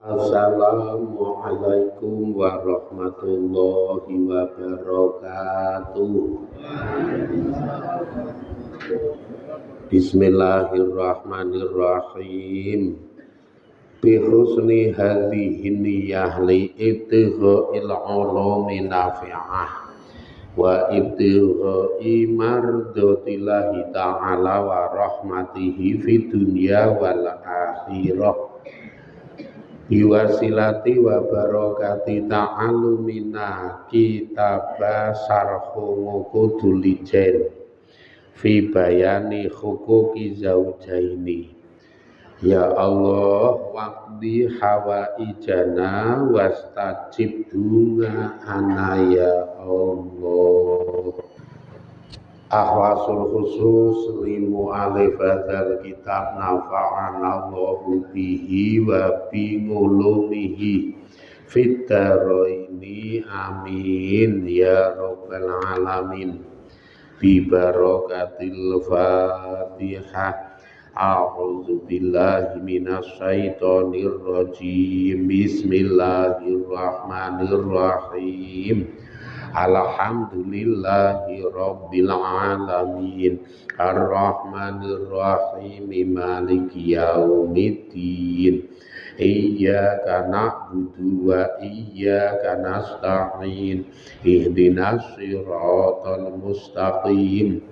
Assalamualaikum warahmatullahi wabarakatuh. Bismillahirrahmanirrahim. Bi husni hadhihi niyyah li ibtigha'il ulumi nafi'ah wa ibtigha'i mardatillahi ta'ala wa rahmatihi fid dunya wal akhirah. Biwasilati wa barakati ta'alumina kitaba sarhu ngukudulijen fi bayani hukuki zaujaini. Ya Allah waqdi hawaijana wastajib du'ana ya Allah. Ahwasul khusus limu alif hadzal kitab nafa'ana Allahu bihi wa bi ulumihi fid dharaini amin ya rabbal alamin. Bi barakatil Fatihah. A'udzu billahi minasy syaithanir rajim. Bismillahirrahmanirrahim. Alhamdulillahi rabbil alamin arrahmanir rahim maliki yaumiddin iyyaka na'budu wa iyyaka nasta'in ihdinas siratal mustaqim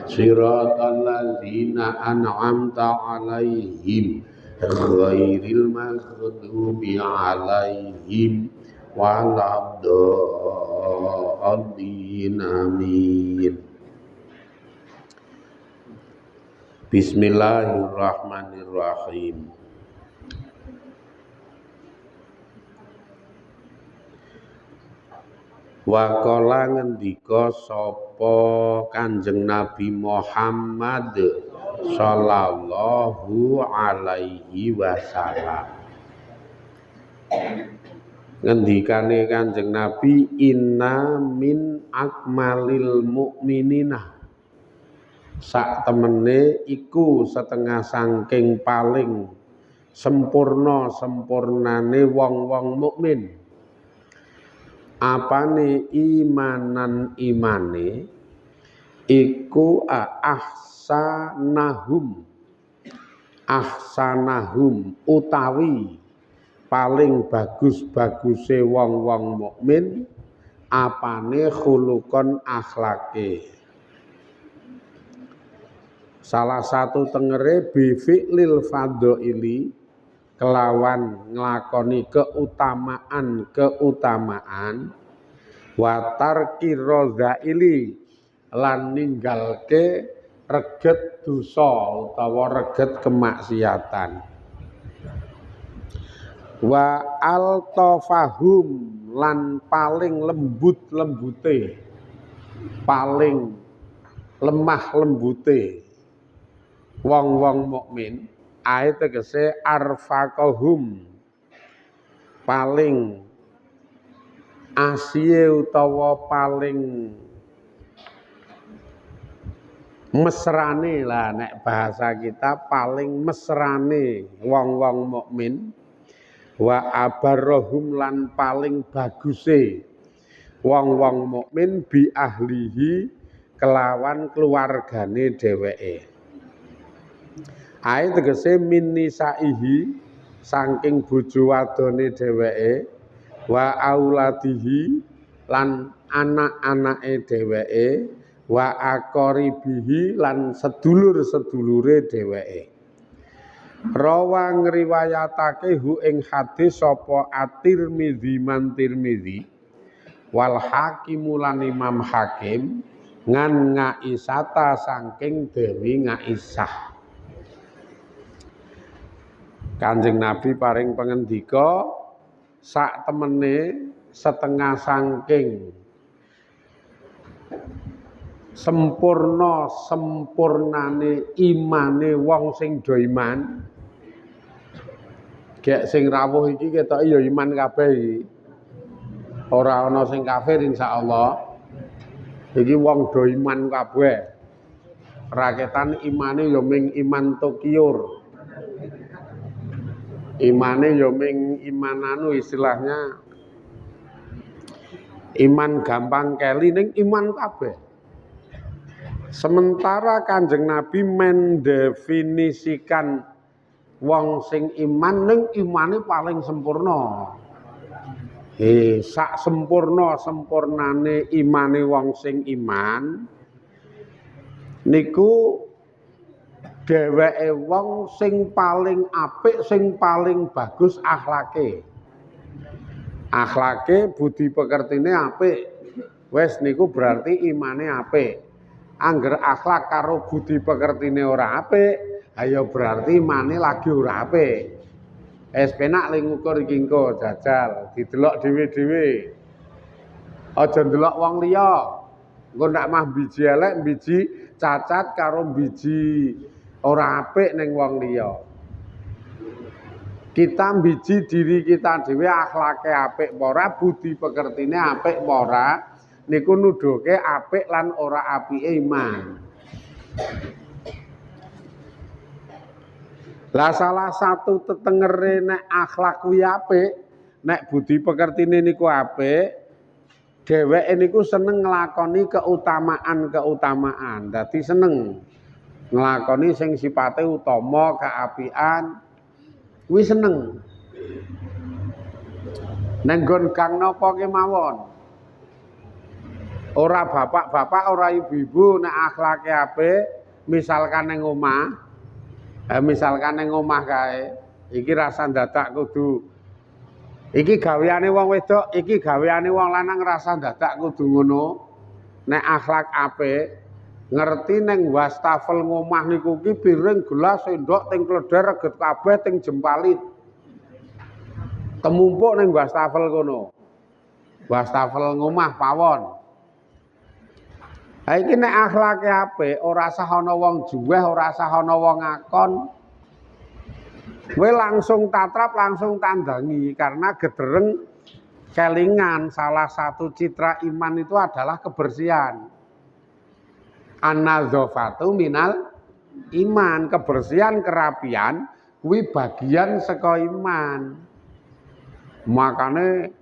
siratal ladzina an'amta 'alaihim ghairil maghdubi 'alaihim waladhdallin amin. Bismillahirrahmanirrahim. Waqala ngendika sapa Kanjeng Nabi Muhammad sallallahu alaihi wasallam. Ngendikane Kanjeng Nabi, inna min akmalil mukminina, sak temene iku setengah sangking paling sempurnane wong-wong mukmin. Apane imanan imane iku ahsanahum utawi paling bagus-baguse wong-wong mukmin apane khulukon akhlake. Salah satu tengere bi fi'lil fadhaili kelawan nglakoni keutamaan wa tarki radzaili lan ninggalke reget dosa utawa reget kemaksiatan. Wa altafahum lan paling lembut-lembute, paling lemah lembute wong-wong mukmin ae tegese arfaqahum paling asiye utawa paling mesrane lah nek bahasa kita paling mesrane wong-wong mukmin. Wa abarrohum lan paling baguse wong-wong mukmin bi ahlihi kelawan keluargane dheweke. Ae tegese min nisaihi saking bojo wadone dheweke, wa auladihi lan anak-anake dheweke, wa aqaribihi lan sedulur-sedulure dheweke. Rawa ngriwayatake hu ing hadis sapa at-Tirmidzi man Tirmidzi wal Hakim lan Imam Hakim ngan Ngaisata saking Dewi Ngaisah. Kanjeng Nabi paring pangendika sak temene setengah saking sempurnane imane wong sing do iman. Gek sing rawuh iki ketoke ya iman kabeh iki. Ora ana sing kafir insyaallah. Iki wong do iman kabeh. Raketan imane ya ming iman Tokyo. Imane ya ming iman anu istilahnya iman gampang keli ning iman kabeh. Sementara Kanjeng Nabi mendefinisikan wong sing iman ning imane paling sempurna. Sak sempurnane imane wong sing iman niku dheweke wong sing paling apik, sing paling bagus akhlake. Akhlake budi pekertine apik. Wes niku berarti imane apik. Angger akhlak karo budi pekertine ora apik, ayo berarti imane lagi ora apik. Es penak ling ngukur iki engko jajal, didelok dhewe-dhewe. Aja ndelok wong liya. Engko ndak mah biji elek, biji cacat karo biji ora apik ning wong liya. Kita biji diri kita dhewe akhlake apik apa ora, budi pekertine apik apa ora, niku nuduhke apik lan ora apike iman. Lah salah satu tetengere nek akhlak kuwi apik, nek budi pekertine niku apik, dheweke niku seneng nglakoni keutamaan-keutamaan. Dadi seneng nglakoni sing sipate utama, keapian, kuwi seneng. Neng nggon gang napa kemawon. Ora bapak-bapak, ora ibu-ibu nek akhlake apik, misalkan ning omah. Misalkan ning omah kae, iki rasa dadak kudu iki gaweane wong wedok, iki gaweane wong lanang rasa dadak kudu ngono. Nek akhlak apik, ngerti ning wastafel ngomah niku ki piring, gelas, sendok, ting kleder reget kabeh ting jempalit. Temumpuk ning wastafel kono. Wastafel ngomah pawon. Ha iki nek akhlake apik, ora sah ana wong juweh, ora sah ana wong ngakon. Kowe langsung tatrap, langsung tandangi karena gedereng kelingan salah satu citra iman itu adalah kebersihan. An-nadzafatu minal iman, kebersihan, kerapian kuwi bagian saka iman. Makane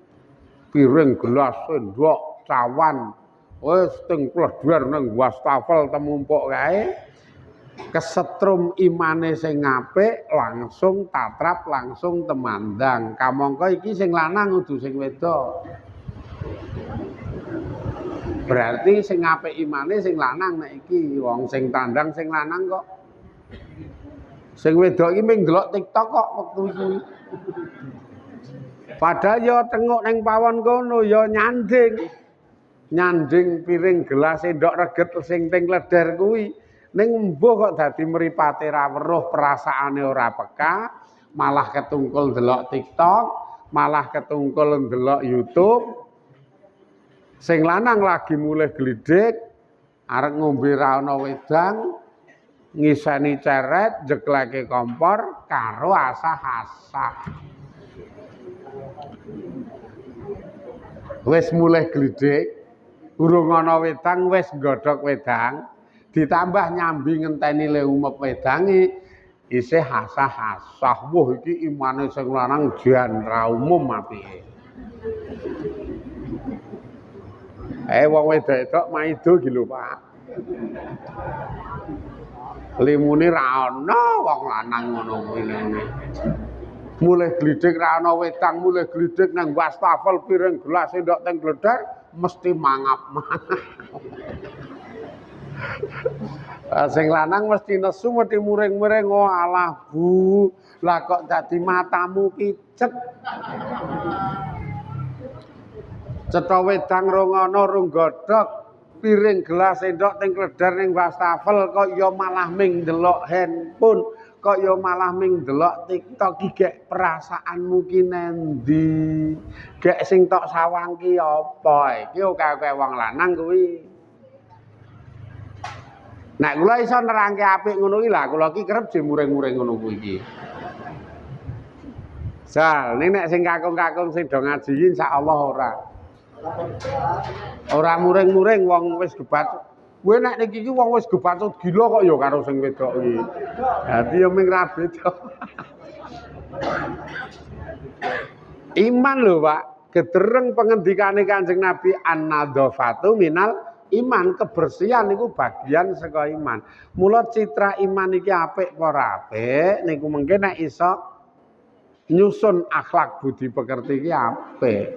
piring, gelas, sendok, cawan wis ting pleder nang wastafel temumpuk kae, kesetrum imane sing apik langsung tatrap, langsung temandang. Kamangka iki sing lanang kudu sing wedok. Berarti sing apik imane sing lanang nek iki, wong sing tandang sing lanang kok. Sing wedok iki mung ndelok TikTok kok wektu iki. Padahal ya tengok ning pawon kono ya nyanding piring gelas sendok reget sing ting leder kuwi ning embuh kok dadi mripate ra weruh, perasaane ora peka, malah ketungkul ndelok TikTok, malah ketungkul ndelok YouTube. Sing lanang lagi mulih glidik, arek ngombe ra ana wedang, ngiseni ceret, jekleke kompor karo asah-asah. Wis mulih glidik, urung ana wedang wis nggodhog wedang, ditambah nyambi ngenteni le umep wedange isih hasah-hasah. Wah iki imane sing lanang jan ra umum apike. Wong wedok maido iki lho, Pak. Limune ra ana wong lanang ngono kuwi. Mulih glidik ra ana wedang, mulih glidik nang wastafel piring gelas sendok teng gledher mesti mangap-mangap. Sing lanang mesti nesu, mesti muring-muring, oh alah Bu, lah kok dadi matamu kicek. Cetha wedang rong ana, rong godhog, piring gelas sendok teng gledher ning wastafel kok ya malah ming ndelok handphone, kok ya malah ming ndelok TikTok iki gek perasaanmu ki nendi? Gek sing tok sawang ki apa? Iki akeh wong lanang kuwi. Nek kula iso nerangke apik ngono iki lah, kula ki kerep muring-muring ngono kuwi iki. Sal, nek sing kakung-kakung sing do ngaji insyaallah ora. Ora muring-muring wong wis gebat. Kowe nek niki iki wong wis gebatut gila kok ya karo sing wedok iki. Dadi ya ming ra beda. Iman lho Pak, gedereng pengendikane Kanjeng Nabi an-nadzafatu minal iman, kebersihan niku bagian saka iman. Mula citra iman iki apik apa ora apik niku mengke nek iso nyusun akhlak budi pekerti iki apik.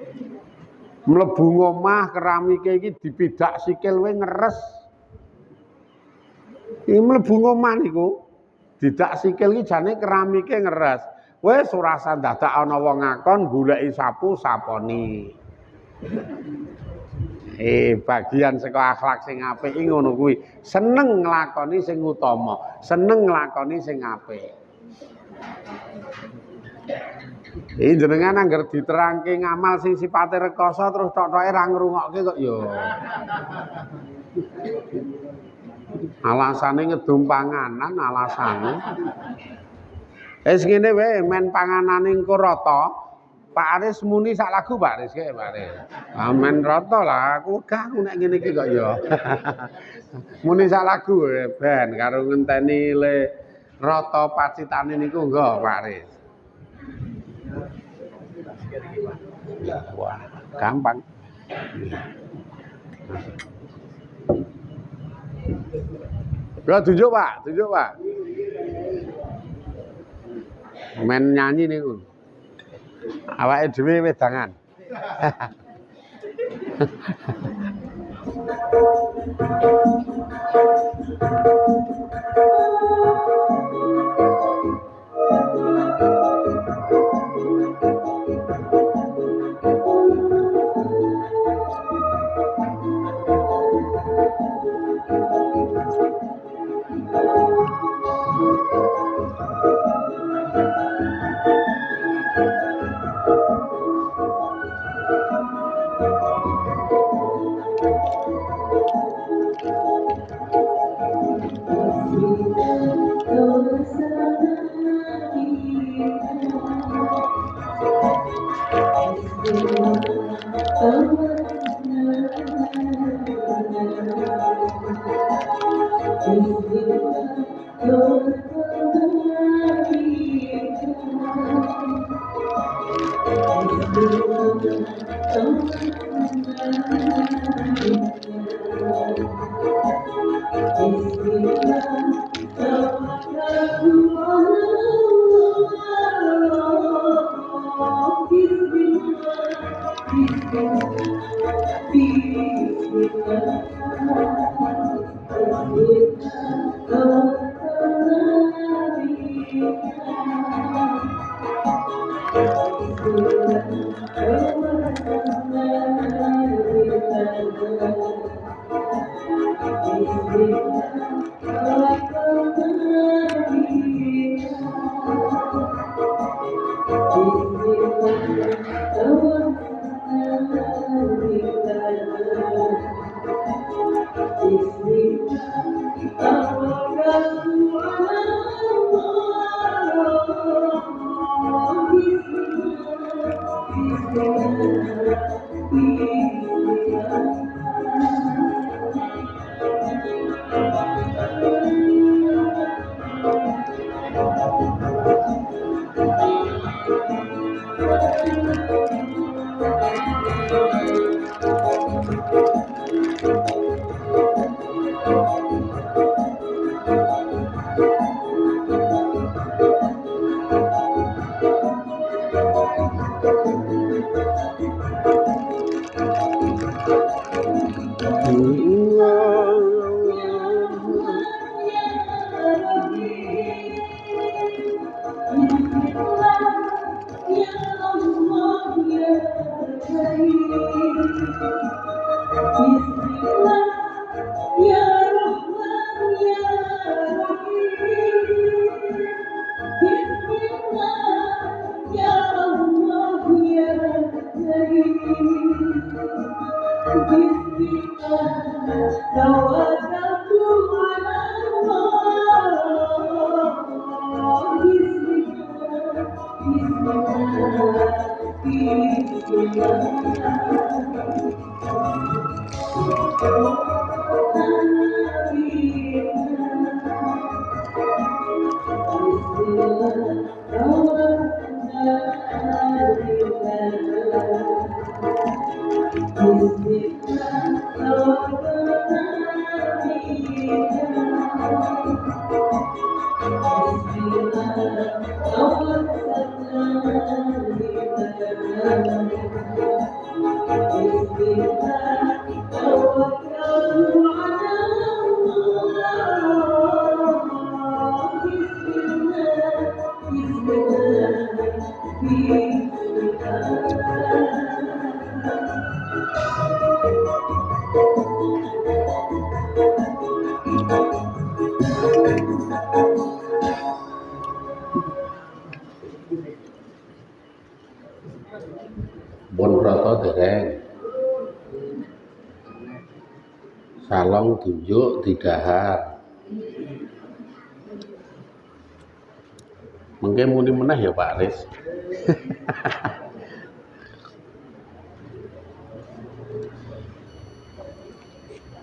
Mlebu ngomah keramike iki dipidak sikil we ngeres. Iki mlebu ngomah niku didak sikil iki jane keramike ngeres. Wis ora usah dadak ana wong ngakon goleki sapu saponi. Bagian saka akhlak sing apik iki ngono kuwi. Seneng nglakoni sing utama, seneng nglakoni sing apik. Jenengan anggar diterangke ngamal sing sipate rekoso terus tok-toke ra ngrungokke kok ya. Alasane ngedum panganan alasane. Wis ngene wae men panganane engko rata. Pak Aris muni sak lagu Pak Aris Pak Aris. Men rata lah aku wegah nek ngene iki kok ya. Muni sak lagu ben karo ngenteni le rata pacitane niku nggo Pak Aris. Wah, gampang. Tunjuk Pak, tunjuk Pak. Men nyanyi niku. Awake dhewe wedangan. Pun rata dereng. Salong tunjuk didahar. Mengke muni meneh ya Pak Aris.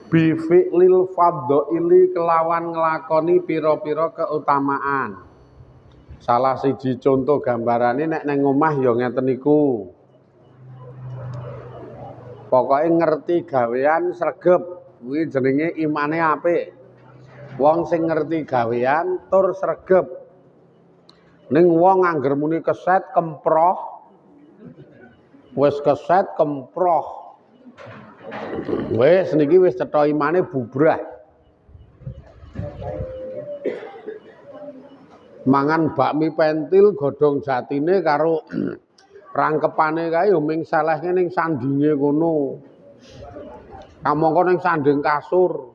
Bi fi'lil fadhaili kelawan nglakoni pira-pira keutamaan. Salah siji contoh gambarane nek nang omah ya ngeten niku. Pokoke ngerti gawean sregep kuwi jenenge imane apik. Wong sing ngerti gawean tur sregep. Ning wong angger muni keset kemproh. Wis keset kemproh. Wis niki wis cetha imane bubrah. Mangan bakmi pentil godhong jatine karo rangkepane kae yo ming selehke ning sandinge kono. Kamangka ning sanding kasur.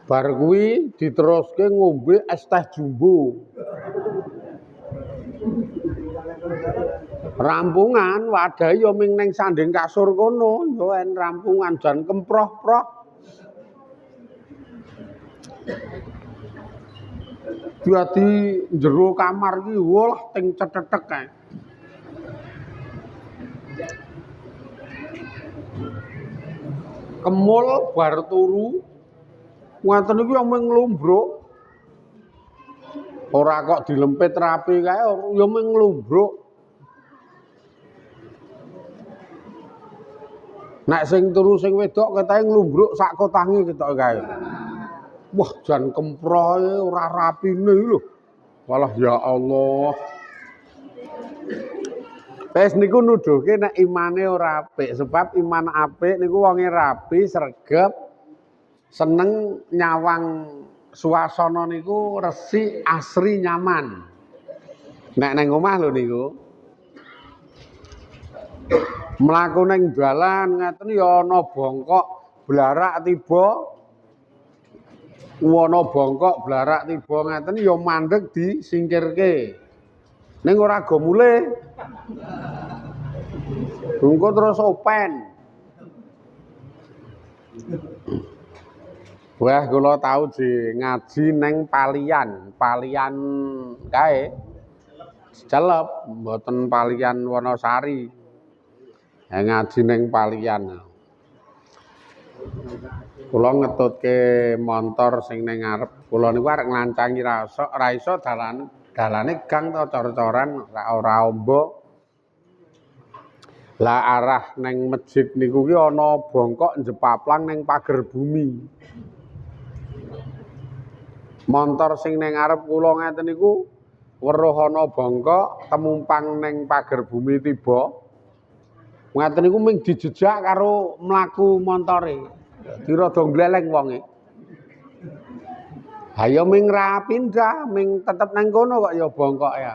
Bar kuwi diteruske ngombe es teh jumbo. Rampungan wadahi ya ming ning sanding kasur kono, yo en rampungan jan kemproh-proh. Dadi jero kamar iki walah ting cetetek kae. Kemul bar turu ngoten iki mung nglumbruk. Ora kok dilempit rapi kae ya mung nglumbruk. Nek sing turu sing wedok ketahe nglumbruk sak kotange ketok kae. Wah, jan kemprohe ora rapine lho. Walah ya Allah. Wis niku nuduhke nek imane ora apik, sebab iman apik niku wonge rapi, sregep, seneng nyawang suasana niku resik, asri, nyaman. Nek nang omah lho niku. Mlaku ning dalan ngeten ya ana bongkok blarak tiba. Ana bongkok blarak tiba ngeten ya mandeg disingkirke. Ning ora go mulih. Engko terus open. Wah, kula tau di ngaji ning Palian kae. Celep, mboten Palian Wonosari. Ya ngaji ning Palian. Kula ngetutke montor sing ning ngarep. Kula niku arek nglancangi ra iso dalane gang to cor-coran ora ombo. Lah arah ning masjid niku ki ana bongkok njepaplang ning pager bumi. Montor sing ning ngarep kula ngeten niku weruh ana bongkok temumpang ning pager bumi tiba. Ngaten niku mung dijejak karo mlaku montore. Dadi rada gleleng wonge. Ha ya ming ra pindah, ming tetep nang kono kok ya bongkok ya.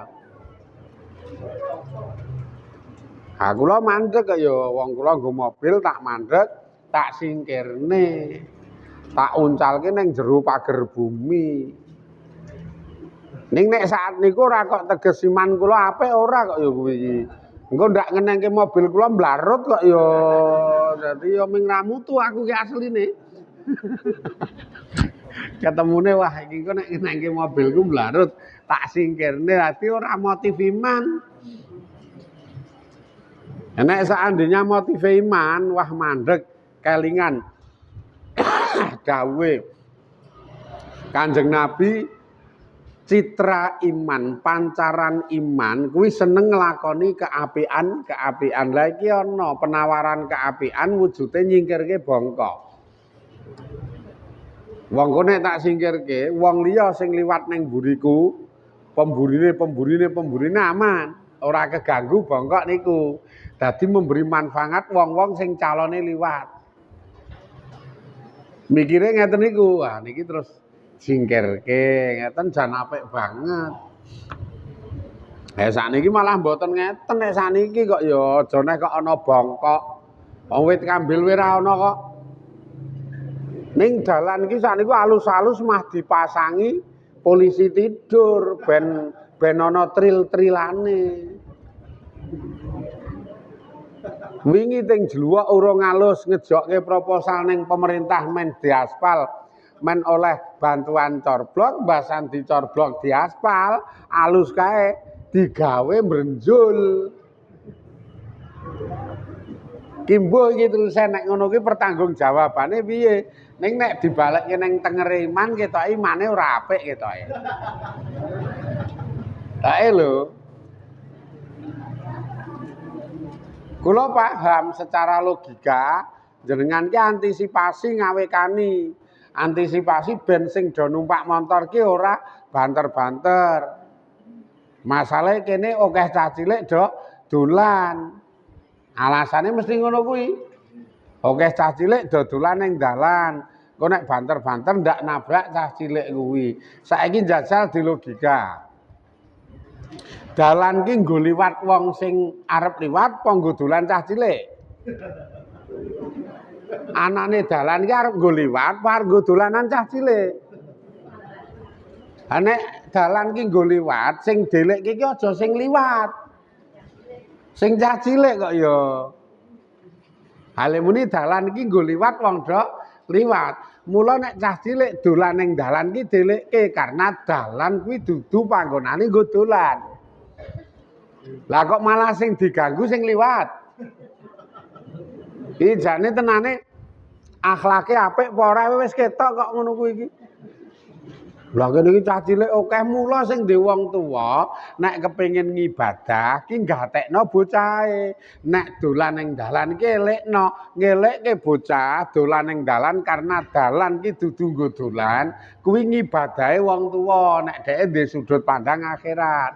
Ha kula mandeg kok ya wong kula nggo mobil tak mandeg, tak singkirne. Tak uncalke ning jero pager bumi. Ning nek saat niku ora kok teges iman kula apik ora kok ya kuwi iki. Engko ndak ngenengke mobil kula mblarut kok ya. Dadi ya ming ra mutu aku ki asline. Ketemune wah iki kok nek ngenengke mobilku mblarut tak singkirne dadi ora motif iman. Nek seandainya motif iman wah mandeg kelingan dawuhe Kanjeng Nabi citra iman, pancaran iman kuwi seneng nglakoni keapian. Lah iki ana penawaran keapian wujude nyingkirke bongkok. Wong kok nek tak singkirke, wong liya sing liwat ning mburiku, pemburine aman, ora keganggu bongkok niku. Dadi memberi manfaat wong-wong sing calone liwat. Mikire ngeten niku. Wah, niki terus singkirke, ngeten jan apik banget. Sakniki malah mboten ngeten, nek sakniki kok ya aja nek kok ana bongkok. Wong wit kambil ora ana kok. Ning dalan iki sakniku alus-alus mah dipasangi polisi tidur ben ana tril-trilane. Wingi teng Jluwok urung alus ngejokke proposal ning pemerintah men diaspal, men oleh bantuan corblok, mbasan dicorblok diaspal, alus kae digawe mbrenjul. Kimbo iki terus nek ngono kuwi pertanggungjawabane piye? Ning nek dibalekke ning tengere iman ketoke imane ora apik ketoke. Tae lho. Kula paham secara logika jenengan ki antisipasi ngawekani. Antisipasi ben sing do numpak motor ki ora banter-banter. Masalahe kene akeh cah cilik do dolan. Alasane mesti ngono kuwi. Akeh cah cilik dodolan ning dalan. Kok nek banter-banter ndak nabrak cah cilik kuwi. Saiki njajal di logika. Dalan ki nggo liwat wong sing arep liwat apa nggo dolan cah cilik? Anane dalan ki arep nggo liwat apa arep nggo dolanan cah cilik? Ha nek dalan ki nggo liwat, sing delekke ki aja sing liwat. Sing cah cilik kok ya. Hale muni dalan iki nggo liwat wong do liwat. Mula nek cah cilik dolan ning dalan ki delekke karena dalan kuwi dudu panggonane nggo dolan. Lah kok malah sing diganggu sing liwat. Iki jane tenane akhlake apik apa ora wis ketok kok ngono kuwi iki. Lah kene iki cah cilik akeh mula sing dhe wong tuwa nek kepengin ngibadah ki gatekno bocahe. Nek dolan ning dalan ki elekno, ngelekke bocah dolan ning dalan karena dalan ki dudu nggo dolan, kuwi ngibadahe wong tuwa nek dheke ndek sudut pandang akhirat.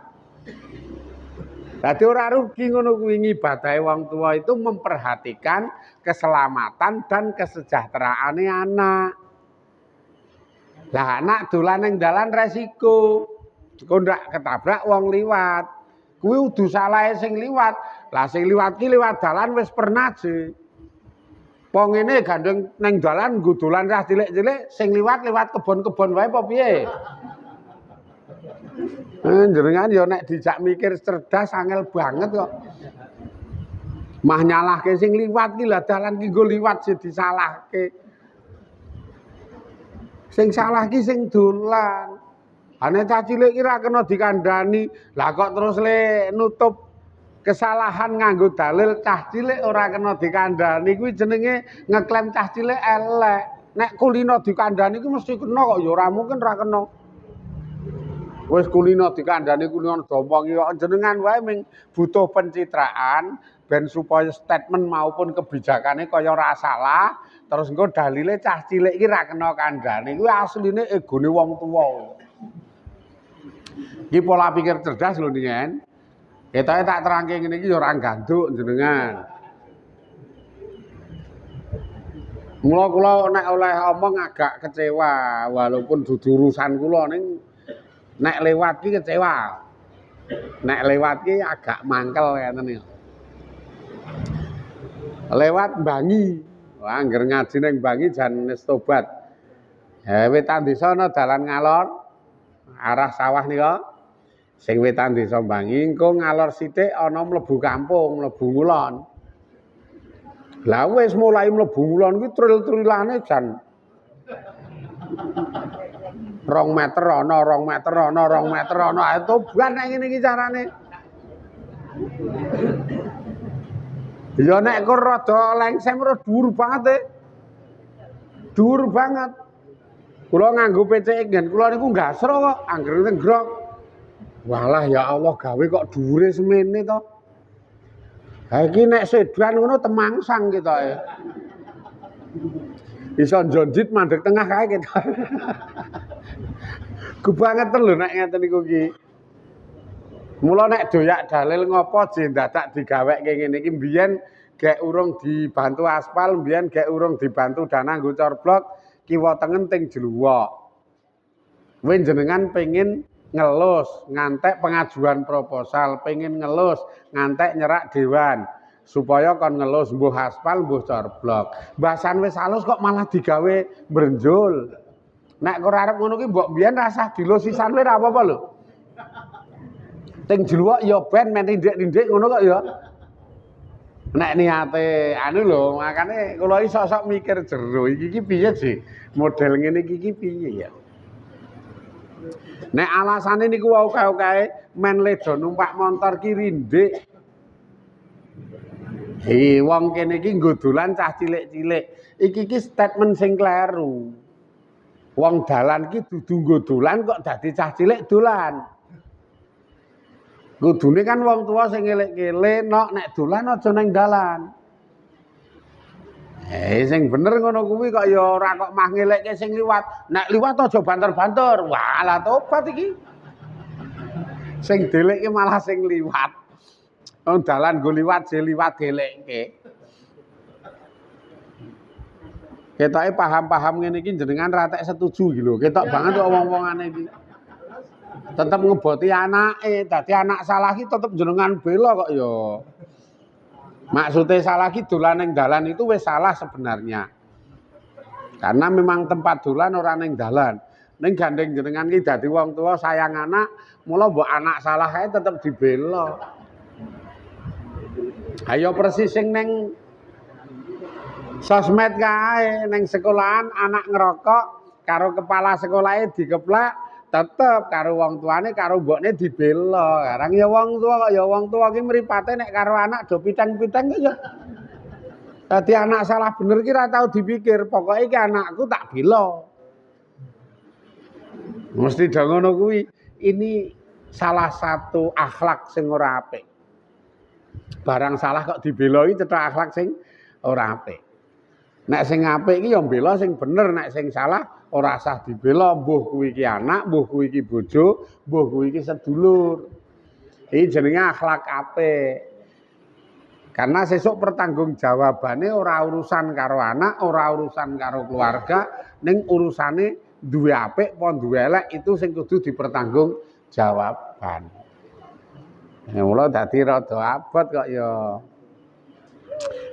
Dadi ora rugi ngono kuwi ngibadahe wong tuwa itu memperhatikan keselamatan dan kesejahteraane anak. Lah anak dolan ning dalan resiko. Kok ndak ketabrak wong liwat. Kuwi udu salahe sing liwat. Lah sing liwat ki liwat dalan wis pernah je. Wong ngene gandeng ning dalan nggo dolan cah cilik-cilik, sing liwat kebon-kebon wae apa piye? Jenengan ya nek dijak mikir cerdas angel banget kok. Mah nyalahke sing liwat ki lah dalan ki nggo liwat sing disalahke. Sing salah ki sing dolan. Ane cah cilik ki ra kena dikandani. Lah kok terus le nutup kesalahan nganggo dalil cah cilik ora kena dikandani kuwi jenenge ngeklaim cah cilik elek. Nek kulino dikandani ku mesti kena kok ya ora mungkin ra kena. Wis kulino dikandani kulino domongi kok jenengan wae ming butuh pencitraan ben supaya statement maupun kebijakane kaya ora salah. Terus engko dalile cah cilik iki ra kena kandhane kuwi asline egone wong tuwa. Iki pola pikir cerdas lho nyen. Ketoke tak terangke ngene iki ya ora ganduk jenengan. Mula kula nek oleh omong agak kecewa walaupun dudu urusan kula ning nek lewat ki kecewa. Nek lewat ki agak mangkel ngeten iki. Lewat Bangi. Wah, angger ngaji ning Bangi jan wis tobat. Wetan desa ana dalan ngalor arah sawah nika. Sing wetan desa Bangi engko ngalor sithik ana mlebu kampung, mlebu ngulon. Lah wis mulai mlebu ngulon kuwi tril-trilane jan 2 meter ana, 2 meter ana, 2 meter ana. Ayo tobat nek ngene iki carane. Ya nek kok rada lengsem ora dhuwur banget e. Dhuwur banget. Kula nganggo PCX ngen kula niku ngasro kok anggere grok. Walah ya Allah gawe kok dhuwure semene to. Ha iki nek sedan ngono temangsang ketoke. Iso njonjit mandek tengah kae ketoke. Kebangetan lho nek ngeten niku ki. Mula nek doyak dalil ngopo dadak digaweke ngene iki mbiyen gek urung dibantu aspal, mbiyen gek urung dibantu dana nggo corblok, kiwa tengen ting jluwok. Kowe jenengan pengin ngelus ngantek pengajuan proposal, pengin ngelus ngantek nyerak dewan supaya kon ngelus mbuh aspal mbuh corblok. Bahasan wis halus kok malah digawe brenjol. Nek ora arep ngono ki mbok mbiyen rasah dilus sisan kowe ora apa-apa lho. Ting jluwok ya ben men tindik-tindik ngono kok ya. Nek niate anu lho, makane kula iki sok-sok mikir jero iki piye sih? Model ngene iki piye ya? Nek alasane niku wau kae men ledo numpak montor ki rindik. Wong kene iki nggo dolan cah cilik-cilik. Iki statement sing kleru. Wong dalan ki dudu nggo dolan kok dadi cah cilik dolan. Kudune kan wong tua sing ngelik-ngelik nok nek dolan aja nang dalan. Sing bener ngono kuwi kok ya ora kok mah ngelekke sing liwat. Nek liwat aja banter-banter. Wah, lah tobat iki. Sing delekke malah sing liwat. Wong dalan nggo liwat je liwat delekke. Ketoke paham-paham ngene iki jenengan ra tek setuju iki lho. Ketok banget kok wong-wongane iki. Tetep ngeboti anake, dadi anak salah ki tetep jenengan bela kok ya. Maksudnya salah ki dolan ning dalan itu wis salah sebenarnya. Karena memang tempat dolan ora ning dalan. Ning gandeng jenengan ki dadi wong tua sayang anak, mula mbok anak salah ae tetep dibela. Ayo persis sing ning sosmed kae, ning sekolahan anak ngerokok karo kepala sekolahe dikeplak tetep karo wong tuane karo mbokne dibela. Karang ya wong tua kok ya wong tua ki mripate nek karo anak do piteng-piteng ya. Dadi anak salah bener ki ora tau dipikir, pokoke iki anakku tak bela. Mesti do ngono kuwi. Ini salah satu akhlak sing ora apik. Barang salah kok dibela iki cetha akhlak sing ora apik. Nek sing apik iki ya mbela sing bener, nek sing salah ora usah dibela, mbuh kuwi iki anak, mbuh kuwi iki bojo, mbuh kuwi iki sedulur. Iki jenenge akhlak apik. Karena sesuk pertanggungjawabannya ora urusan karo anak, ora urusan karo keluarga, ning urusane duwe apik apa duwe elek itu sing kudu dipertanggungjawabkan. Ya mula dadi rada abot kok ya.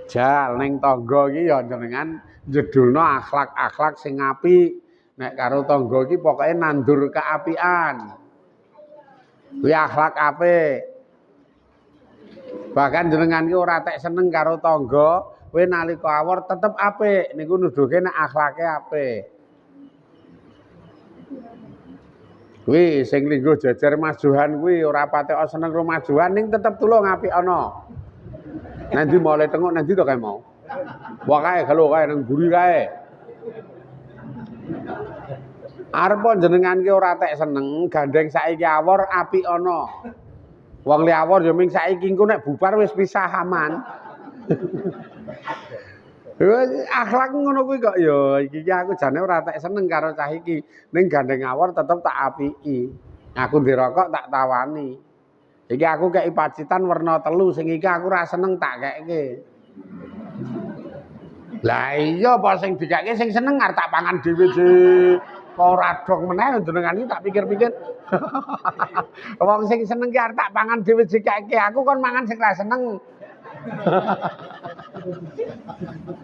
Jal ning tangga iki ya jenengan jedulno akhlak-akhlak sing apik. Nek karo tangga iki pokoke nandur keapian. Kuwi akhlak apik. Bahkan jenengan iki ora tek seneng karo tangga, kowe nalika awor tetep apik. Niku nuduhke nek akhlake apik. Kuwi sing linggo jejer Mas Johan kuwi ora patek seneng karo Mas Johan ning tetep tulung apik ana. Nanti mulai tengok nanti to kae mau. Wah kae kalau kae nang buri kae. Arep jenengan ki ora tek seneng, gandeng saiki awor apik ana. Wong li awor ya ming saiki engko nek bubar wis pisah aman. Akhlak ngono kuwi kok ya iki aku jane ora tek seneng karo cah iki. Ning gandeng awor tetep tak apiki. Aku ndirokok tak tawani. Iki aku kei pacitan warna 3 sing iki aku ora seneng tak kekke. Lah iya apa sing dikeke sing seneng arep tak pangan dhewe je. Kok ora dong meneh jenengan iki tak pikir-pikir. Wong sing seneng ki arep tak pangan dhewe dikeke, aku kon mangan sing ora seneng.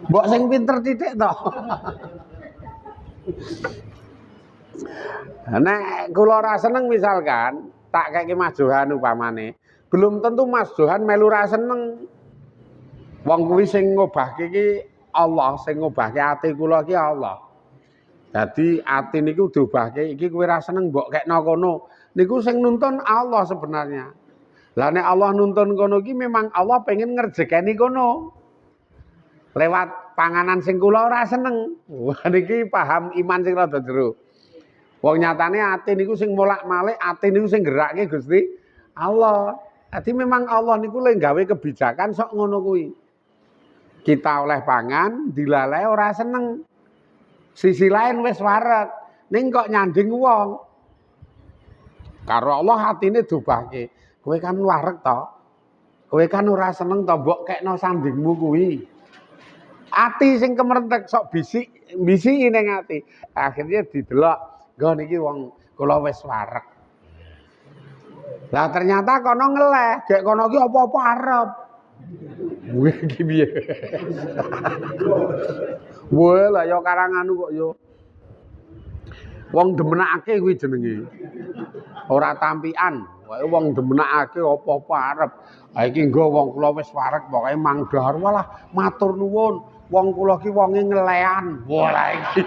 Mbok sing pinter titik to. Nek kula ora seneng misalkan tak keke Mas Johan upamane, belum tentu Mas Johan melu ra seneng. Wong kuwi sing ngobahke iki Allah, sing ngobahke ati kula iki Allah. Dadi ati niku diobahke iki kowe ra seneng mbok kekno kono. Niku sing nuntun Allah sebenarnya. Lah nek Allah nuntun kono iki memang Allah pengen ngerjekeni kono. Lewat panganan sing kula ora seneng. Wah niki paham iman sing rada jero. Wong nyatane ati niku sing molak-malik, ati niku sing gerakke Gusti Allah. Dadi memang Allah niku lek gawe kebijakan sok ngono kuwi. Kita oleh pangan, dilalae ora seneng. Sisi lain wis wareg, ning kok nyanding wong. Karo Allah atine dubahke. Kowe kan wareg to. Kowe kan ora seneng to mbok kekno sandingmu kuwi. Ati sing kemertek sok bisiki ning ati. Akhirnya didelok, nggo niki wong kula wis wareg. Lah ternyata kono ngeleh, gek kono ki apa-apa arep. Kuwi iki piye? Wah, lah ya karanganu kok ya. Wong demenake kuwi jenenge. Ora tampikan. Wae wong demenake apa-apa arep. Ha iki nggo wong kula wis wareg pokoke mangdhar walah matur nuwun. Wong kula ki wonge ngelean. Wah iki.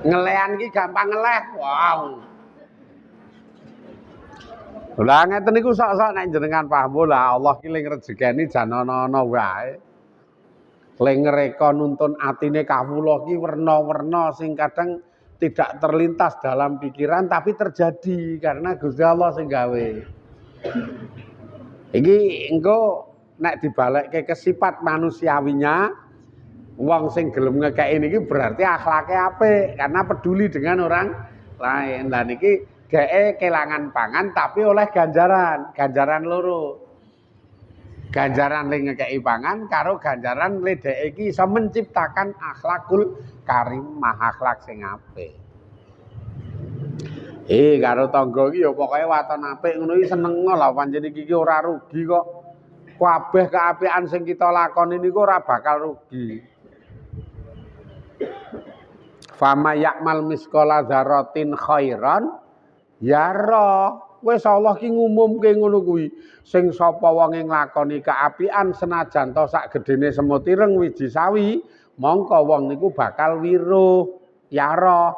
Ngelean ki gampang ngeleh. Wow. Lah ngeten niku sok-sok nek jenengan paham lah Allah ki ling rejekeni jan ana-ana wae. Ling ngreka nuntun atine kawula ki werna-werna sing kadang tidak terlintas dalam pikiran tapi terjadi karena Gusti Allah sing gawe. Iki engko nek dibalekke ke sifat manusiawinya wong sing gelem ngekeki niki berarti akhlake apik karena peduli dengan orang lain. Lah niki dheke kelangan pangan tapi oleh ganjaran loro. Ganjaran le ngekeki pangan karo ganjaran le dheke iki iso menciptakan akhlakul karimah, akhlak sing apik. Karo tangga iki ya pokoke waton apik ngono iki seneng lah pancen iki ora rugi kok. Kabeh keapikan sing kita lakoni niku ora bakal rugi. Fama yakmal miskola dzarratin khairan yara. Wis Allah ki ngumumke ngono kuwi. Sing sapa wonge nglakoni keapian senajan to sak gedene semut ireng wiji sawi, mongko wong niku bakal wiruh. Yara.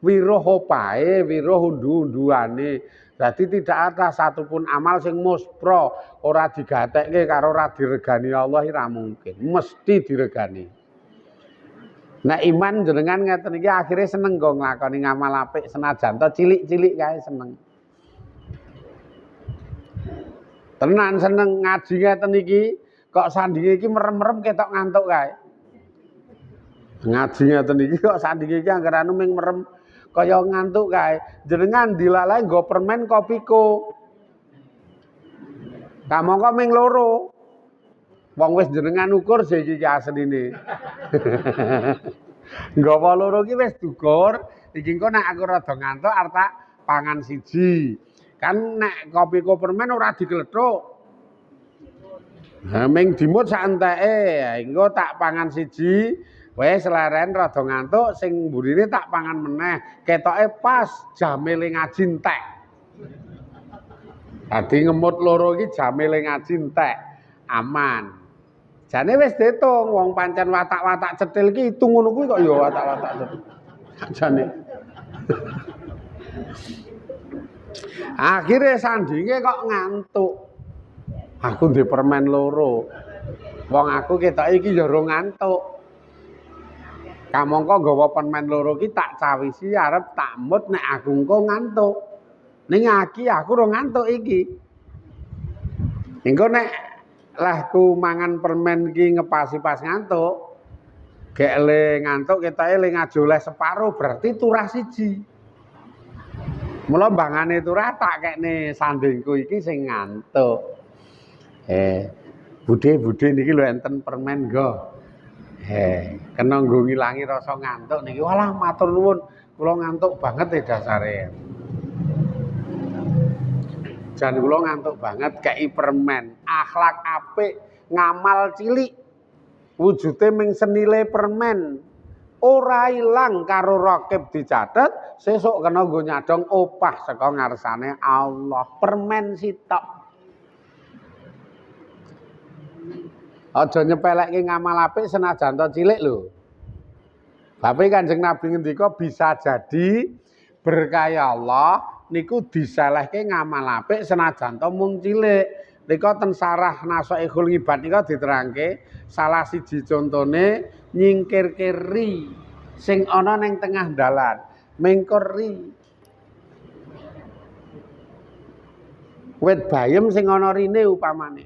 Wiruh opae, wiruh undu-unduane. Dadi tidak ada satupun amal sing muspra ora digatekke karo ora diregani Allah ora mungkin. Mesti diregani. Nek iman jenengan ngeten iki akhire seneng kok nglakoni ngamal apik senajan to cilik-cilik kae seneng. Tenan seneng ngaji ngeten iki kok sandinge iki merem-merem ketok ngantuk kae. Ngaji ngeten iki kok sandinge iki anggere anu ming merem kaya ngantuk kae. Jenengan dilalai nggo permen kopiko. Ka mongko ming loro. Wong wis jenengan ukur sik iki asline. Nggawa loro ki wis dukur, iki engko nek aku rada ngantuk arep tak pangan siji. Kan nek kopiko permen ora diglethuk. Ha ming dimut sak enteke, engko tak pangan siji, wis leren rada ngantuk sing mburine tak pangan meneh. Ketoke pas jame le ngaji entek. Dadi ngemut loro iki jame le ngaji entek. Aman. Jane wis diitung wong pancen watak-watak cetil ki itung ngono kuwi kok ya watak-watak cetil. Jane. Akhire sandinge kok ngantuk. Aku ndek permen loro. Wong aku ketoke iki ya ora ngantuk. Kamangka nggawa permen loro ki tak cawisi arep tak mut nek aku engko ngantuk. Ning aku ora ngantuk iki. Engko nek lah ku mangan permen ki ngepasi pas ngantuk. Gek le ngantuk ketoke le ngajoleh separo berarti turah siji. Mula mbangane turah tak kekne sandingku iki sing ngantuk. Budhe niki lho enten permen nggo. Kena nggo ngilangi rasa ngantuk niki. Walah matur nuwun, kula ngantuk banget dasare. Jan kula ngantuk banget kei permen. Akhlak apik, ngamal cilik. Wujude ming senile permen. Ora ilang karo rakib dicatet, sesuk kena nggo nyadong opah saka ngarsane Allah. Permen sitok. Aja nyepelekke ngamal apik senajan to cilik lho. Bapak Kanjeng Nabi ngendika bisa jadi berkah Allah niku diselehke ngamal apik senajan to mung cilik. nika ten sarah Nasaikhul Ngibad nika diterangke salah siji contone nyingkirke ri sing ana ning tengah dalan. Mengkor ri. Wit bayem sing ana rine upamane.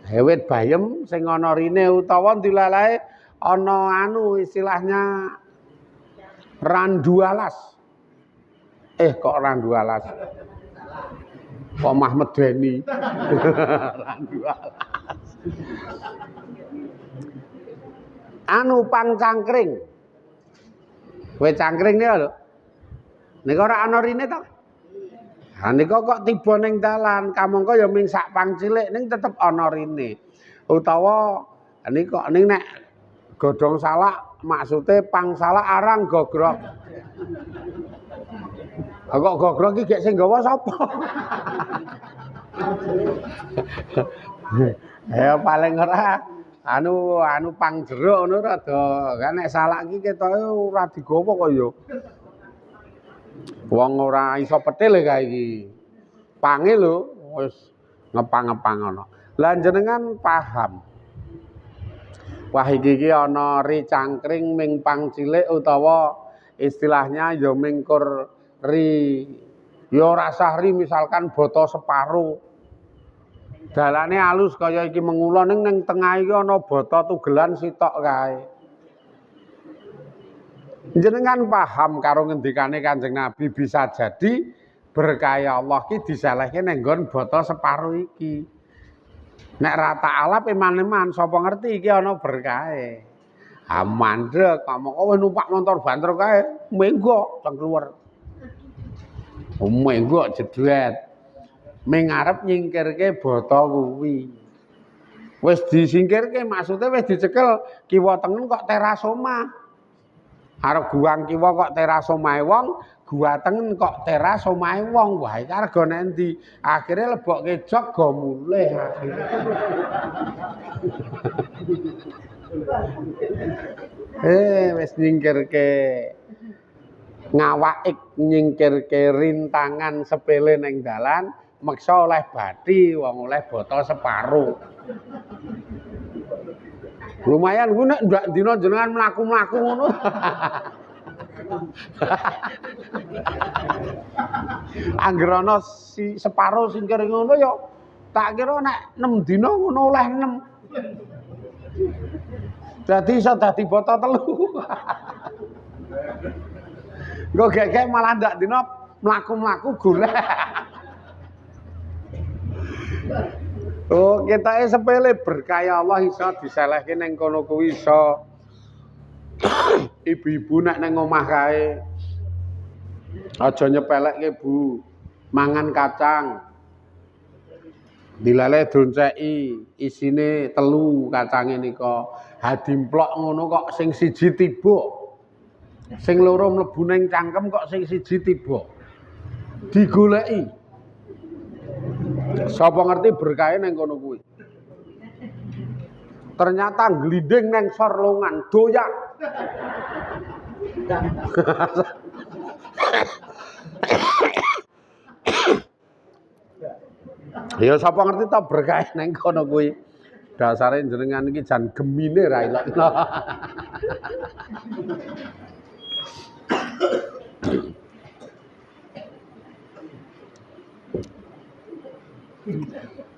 Wit bayem sing ana rine utawa dilalae ana anu istilahnya randu alas. Kok randu alas? Kok Mahmud Deni? Randu alas. Anu pang cangkring. Wit cangkring niku lho. Nika ora ana rine to? Ha nika kok tiba ning dalan, kamangka ya ming sak pang cilik ning tetep ana rine. Utawa nika ning nek godhong salak maksude pang salak arang gogrok. Kok gogrok iki gek sing gawa sapa? Ya paling ora anu pang jeruk ngono rada kan nek salak iki ketoke ora digawa kok ya. Wong ora iso petil kae iki. Pange lho wis ngepang-ngepang ngono. Lah jenengan paham. Wah iki ana ri cangkring ming pang cilik utawa istilahnya ya mingkur ri ya rasah ri misalkan boto separo. Dalane alus kaya iki mengula ning tengah iki ana boto tugelan sitok kae. Jenengan paham karo ngendikane Kanjeng Nabi bisa jadi berkah Allah ki diselehke ning nggon boto separo iki. Nek rata alap eman-eman sapa ngerti iki ana berkahe. Ha mandek kamangka wis numpak motor banter kae menggok teng keluar. Menggok jedret. Ming arep nyingkirke boto kuwi. Wis disingkirke maksude wis dicekel kiwa tengen kok teras omah. Arep guang kiwa kok teras omahe wong, gua tengen kok teras omahe wong. Wah iki regane endi? Akhire lebokke jog go mulih akhire. Wis nyingkirke ngawaik, nyingkirke rintangan sepele ning dalan, meksa oleh bathi, wong oleh botol separo. Lumayan ku nek ndak dina jenengan mlaku-mlaku ngono. Angger ana si separo singkir ngono ya tak kira nek 6 dina ngono oleh 6. Dadi iso dadi boto 3. Engko gek-gek malah ndak dina mlaku-mlaku golek. Oh, ketake sepele berkah Allah iso diselehke ning kono kuwi iso. Ibu-ibu nek ning omah kae aja nyepelekke Bu. Mangan kacang. Dilale donceki isine 3 kacange nika. Ha dimplok ngono kok sing siji tiba. Sing loro mlebu ning cangkem kok sing siji tiba. Digoleki. Sapa ngerti berkahe ning kono kuwi. Ternyata glinding neng sor longan doyak. Ya sapa ngerti ta berkahe neng kono kuwi. Dasare jenengan iki jan gemine ra ilokno.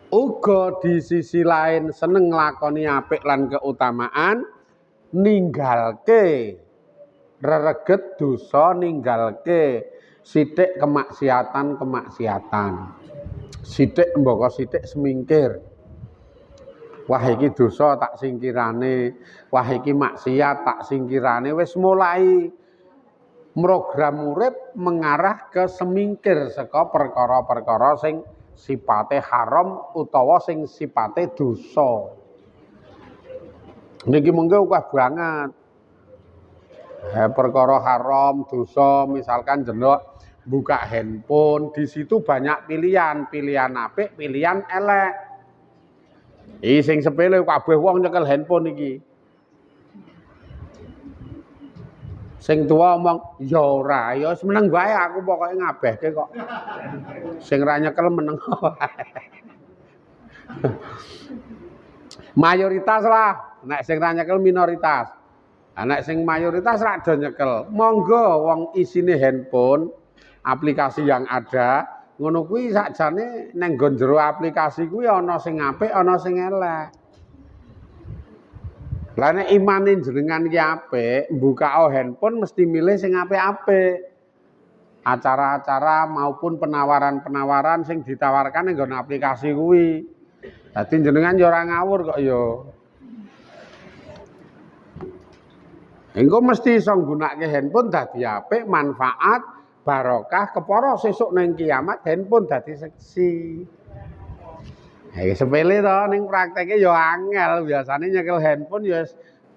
Uga di sisi lain seneng nglakoni apik lan keutamaan, ninggalke rereget dosa, ninggalke sithik kemaksiatan. Sithik mbaka sithik semingkir. Wah iki dosa tak singkirane, wah iki maksiat tak singkirane, wis mulai program urip mengarah ke semingkir saka perkara-perkara sing sipate haram utawa sing sipate dosa. Niki mengko akeh banget. Perkara haram, dosa, misalkan jenok buka handphone, di situ banyak pilihan apik, pilihan elek. Iki sing sepele kabeh wong nyekel handphone iki. Sing tua omong, ya ora, ya seneng bae aku pokoke ngabehke kok. Sing ra nyekel meneng. Mayoritas lah, nek sing ra nyekel minoritas. Nek sing mayoritas ra do nyekel. Monggo wong isine handphone, aplikasi yang ada, ngono kuwi sakjane ning nggon jero aplikasi kuwi ana sing apik, ana sing elek. Lah nek imane jenengan ki apik, mbukao handphone mesti milih sing apik-apik. Acara-acara maupun penawaran-penawaran sing ditawarkan ning nggon aplikasi kuwi. Dadi jenengan ya ora ngawur kok ya. Engko mesti iso nggunakake handphone dadi apik, manfaat, barokah, kepara sesuk ning kiamat handphone dadi seksi. Sepele to ning prakteke ya angel, biasane nyekel handphone ya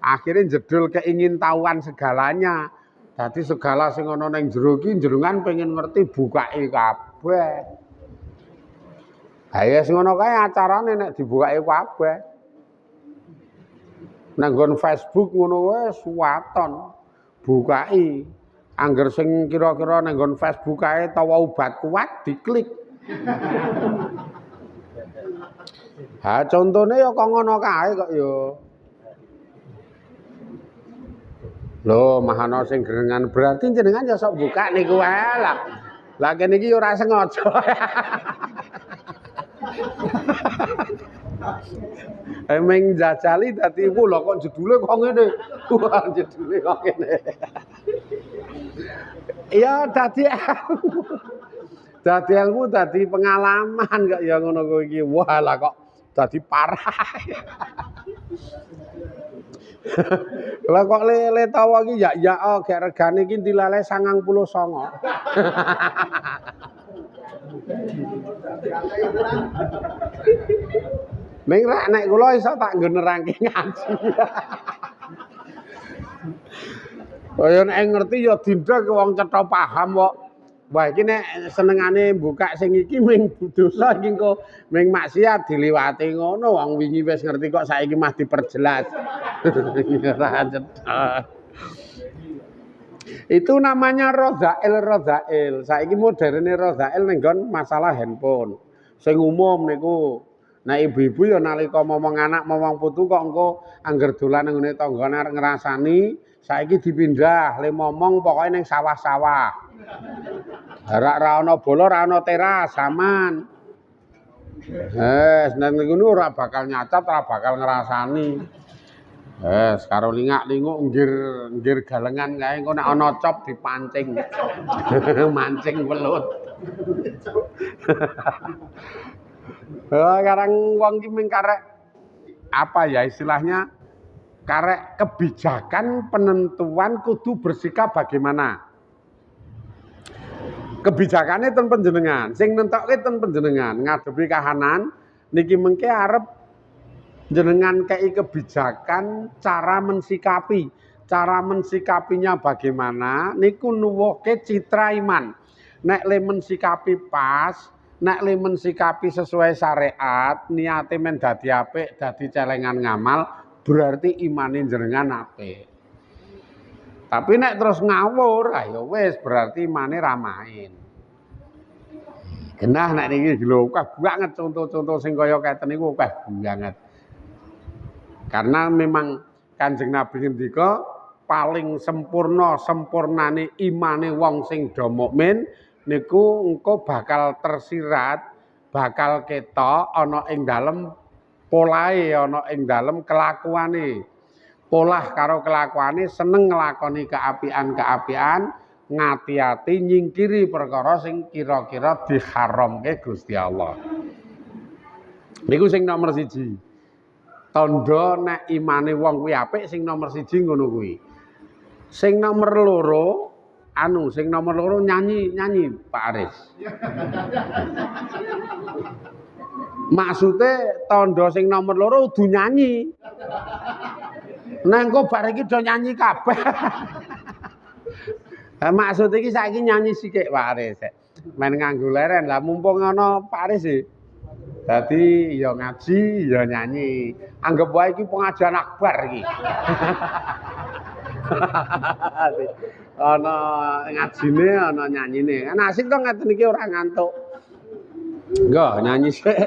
akhirnya jedul keingintahuan segalanya. Dadi segala sing ana ning jero ki jenengan pengen ngerti bukake kabeh. Ha ya sing ngono kae acarane nek dibukake kabeh. Nang nggon Facebook ngono wae suwaton. Bukake. Angger sing kira-kira nang nggon Facebook kae tawa obat kuat diklik. Ha contone ya kok ngono kae kok ya. Lho, mahana sing gerengan berarti jenengan ya sok buka niku wae lah. Lah kene iki ora sengaja. Emeng jajali dadi iku lho kok jedule kok ngene. Wah, jedule kok ngene. Ya dadi ilmu dadi pengalaman kok ya ngono kuwi iki. Wah, lah kok dadi parah. Lah kok lele tawa iki ya gek regane iki tilale 99. Ning nek kula iso tak nggo nerangke ngaji. Kaya nek ngerti ya dindhek wong cetha paham kok. Wah iki nek senengane buka sing iki ming dosa iki engko ming maksiat diliwati ngono wong wingi wis ngerti kok saiki mah diperjelas. Ora cetha. Itu namanya rodhail. Saiki moderne rodhail ning nggon masalah handphone. Sing umum niku nek ibu-ibu ya nalika momong anak momong putu kok engko angger dolan nang ngene tanggane arep ngrasani, saiki dipindah le momong pokoke ning sawah-sawah. Ra ana bola, ra ana teras, aman. Nang ngono ora bakal nyacat, ora bakal ngrasani. Karo lingak-linguk nggir galengan kae engko nek ana cop dipancing. Mancing welut. Sekarang wong ki mung karek apa ya istilahnya karek kebijakan penentuan kudu bersikap bagaimana. Kebijakannya ten panjenengan, sing nentokke ten panjenengan ngadepi kahanan niki mengke arep jenengan kei kebijakan cara mensikapinya bagaimana niku nuwuhke citra iman. Nek le mensikapi pas, nek le mensikapi sesuai syariat, niate men dadi apik, dadi celengan ngamal, berarti imane jenengan apik. Tapi nek terus ngawur, ayo wis berarti imane ra main. Genah nek niki lho akeh banget contoh-contoh sing kaya keten niku akeh banget. Karena memang Kanjeng Nabi ngendika paling sempurnane imane wong sing do mukmin niku engko bakal tersirat, bakal ketok ana ing dalem polahe, ana ing dalem kelakuane. Polah karo kelakuane seneng nglakoni keapian-keapian, ngati-ati nyingkiri perkara sing kira-kira diharamke Gusti Allah. Niku sing nomor 1. Tandha nek imane wong kuwi apik sing nomor 1 ngono kuwi. Sing nomor 2 sing nomor 2 nyanyi Pak Aris. Maksude tandha sing nomor 2 kudu nyanyi. Nang kok bar iki do nyanyi kabeh. Maksud iki saiki nyanyi sithik Pak Aris. Men nganggo leren lah mumpung ana Pak Aris iki. Dadi ya ngaji, ya nyanyi. Anggap wae iki pengajian akbar iki. Ana ngajine, ana nyanyine. Kan asik to ngeten iki ora ngantuk. Engko nyanyi sik.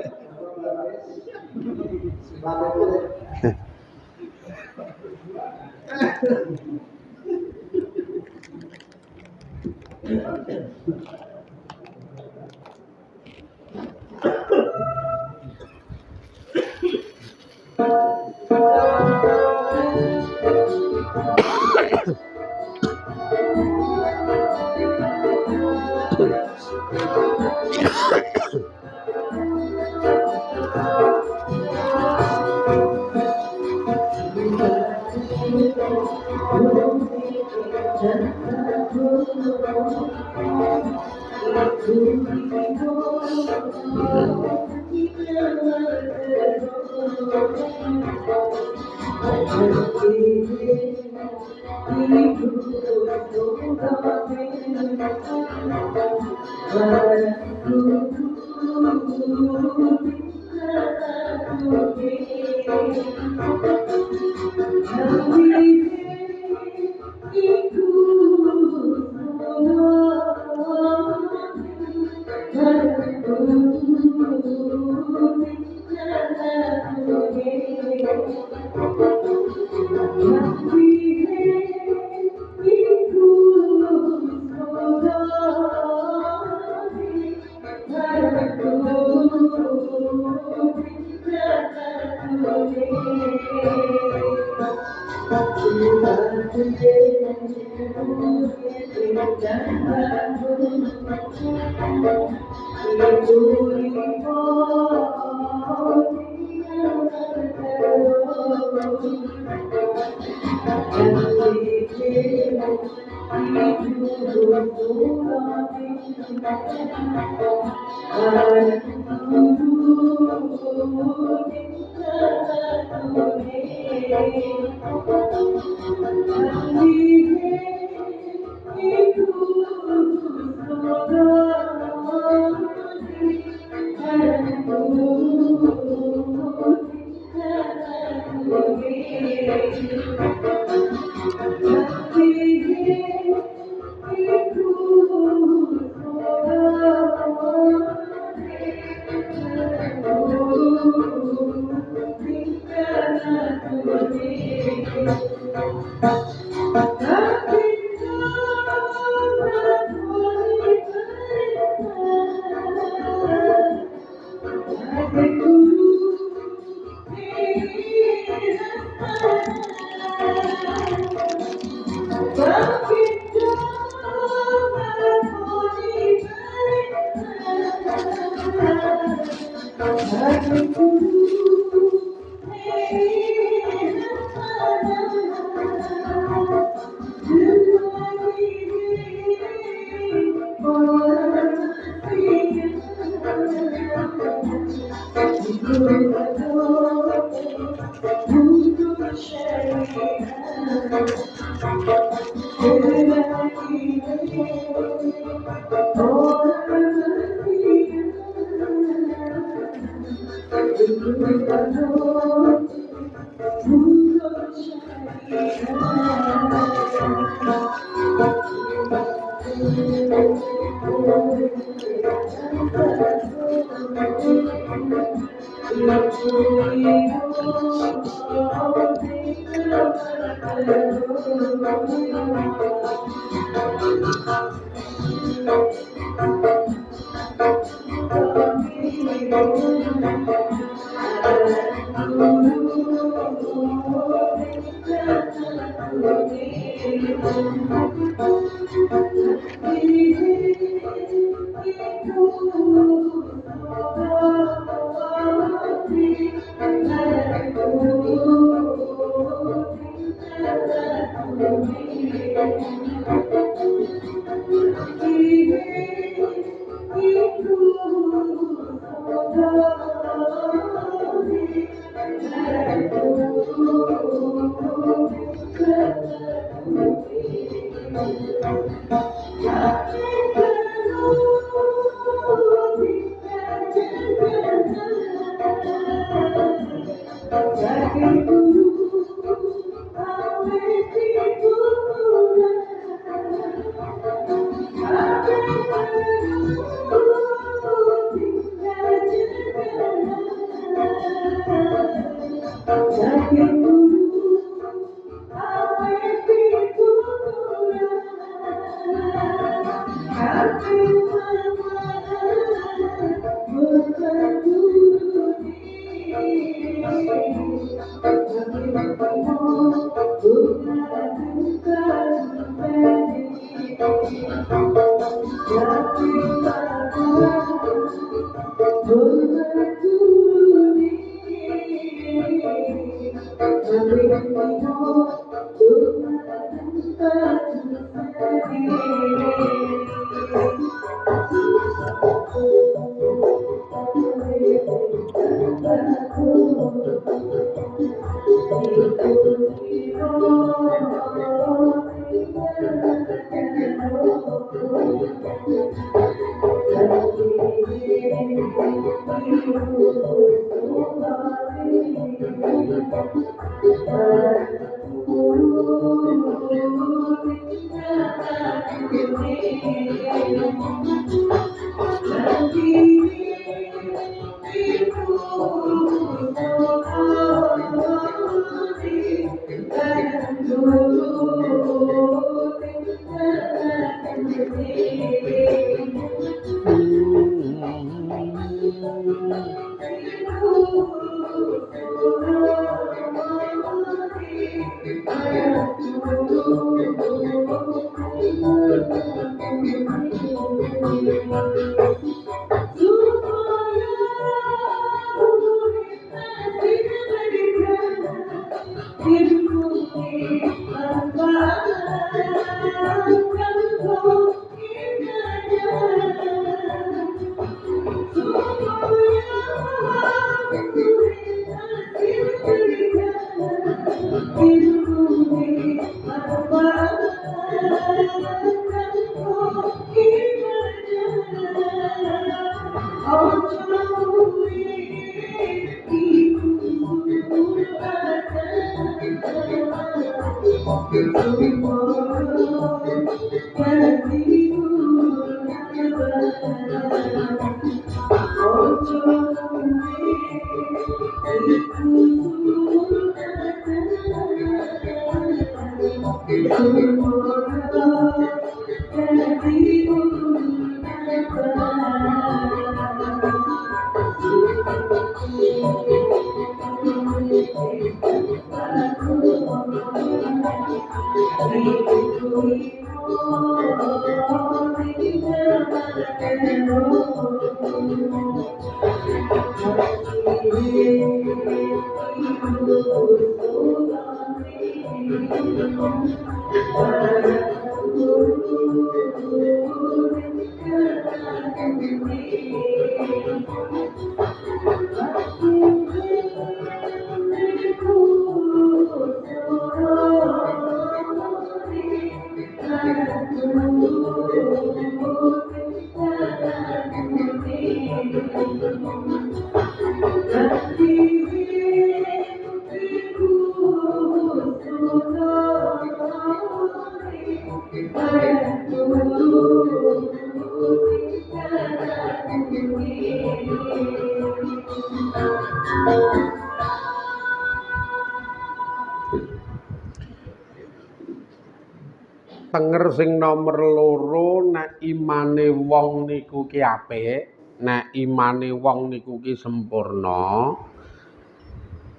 Tenger sing nomor loro, nek imane wong niku ki apik, nek imane wong niku ki sempurna,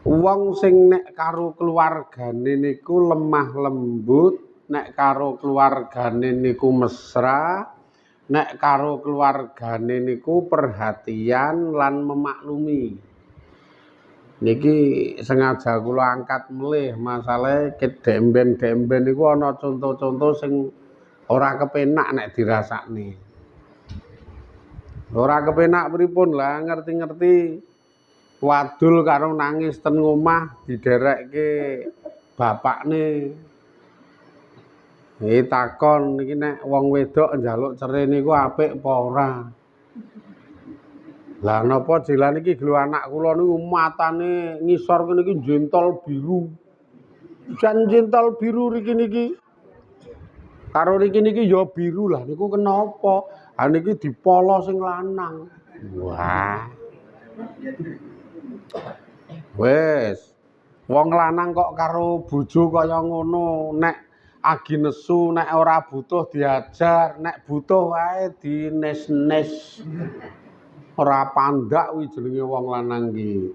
wong sing nek karo keluargane niku lemah lembut, nek karo keluargane niku mesra, nek karo keluargane niku perhatian lan memaklumi. Niki sengaja kula angkat melih masalahe kedemben-demben niku ana contoh-contoh sing ora kepenak nek dirasakne. Ora kepenak pripun lah ngerti-ngerti wadul karo nangis ten omah diderekke bapakne. Takon iki nek wong wedok njaluk cerai niku apik apa ora? Lah napa jilan iki gelo anak kula niku matane ngisor kene iki jentol biru. Jan jentol biru riki niki. Karo riki niki ya biru lah niku kenapa? Ha niki dipolo sing lanang. Wah. Wes. Wong lanang kok karo bojo kaya ngono nek agi nesu, nek ora butuh diajar, nek butuh wae dines-nes. Ora pandak kuwi jenenge wong lanang iki.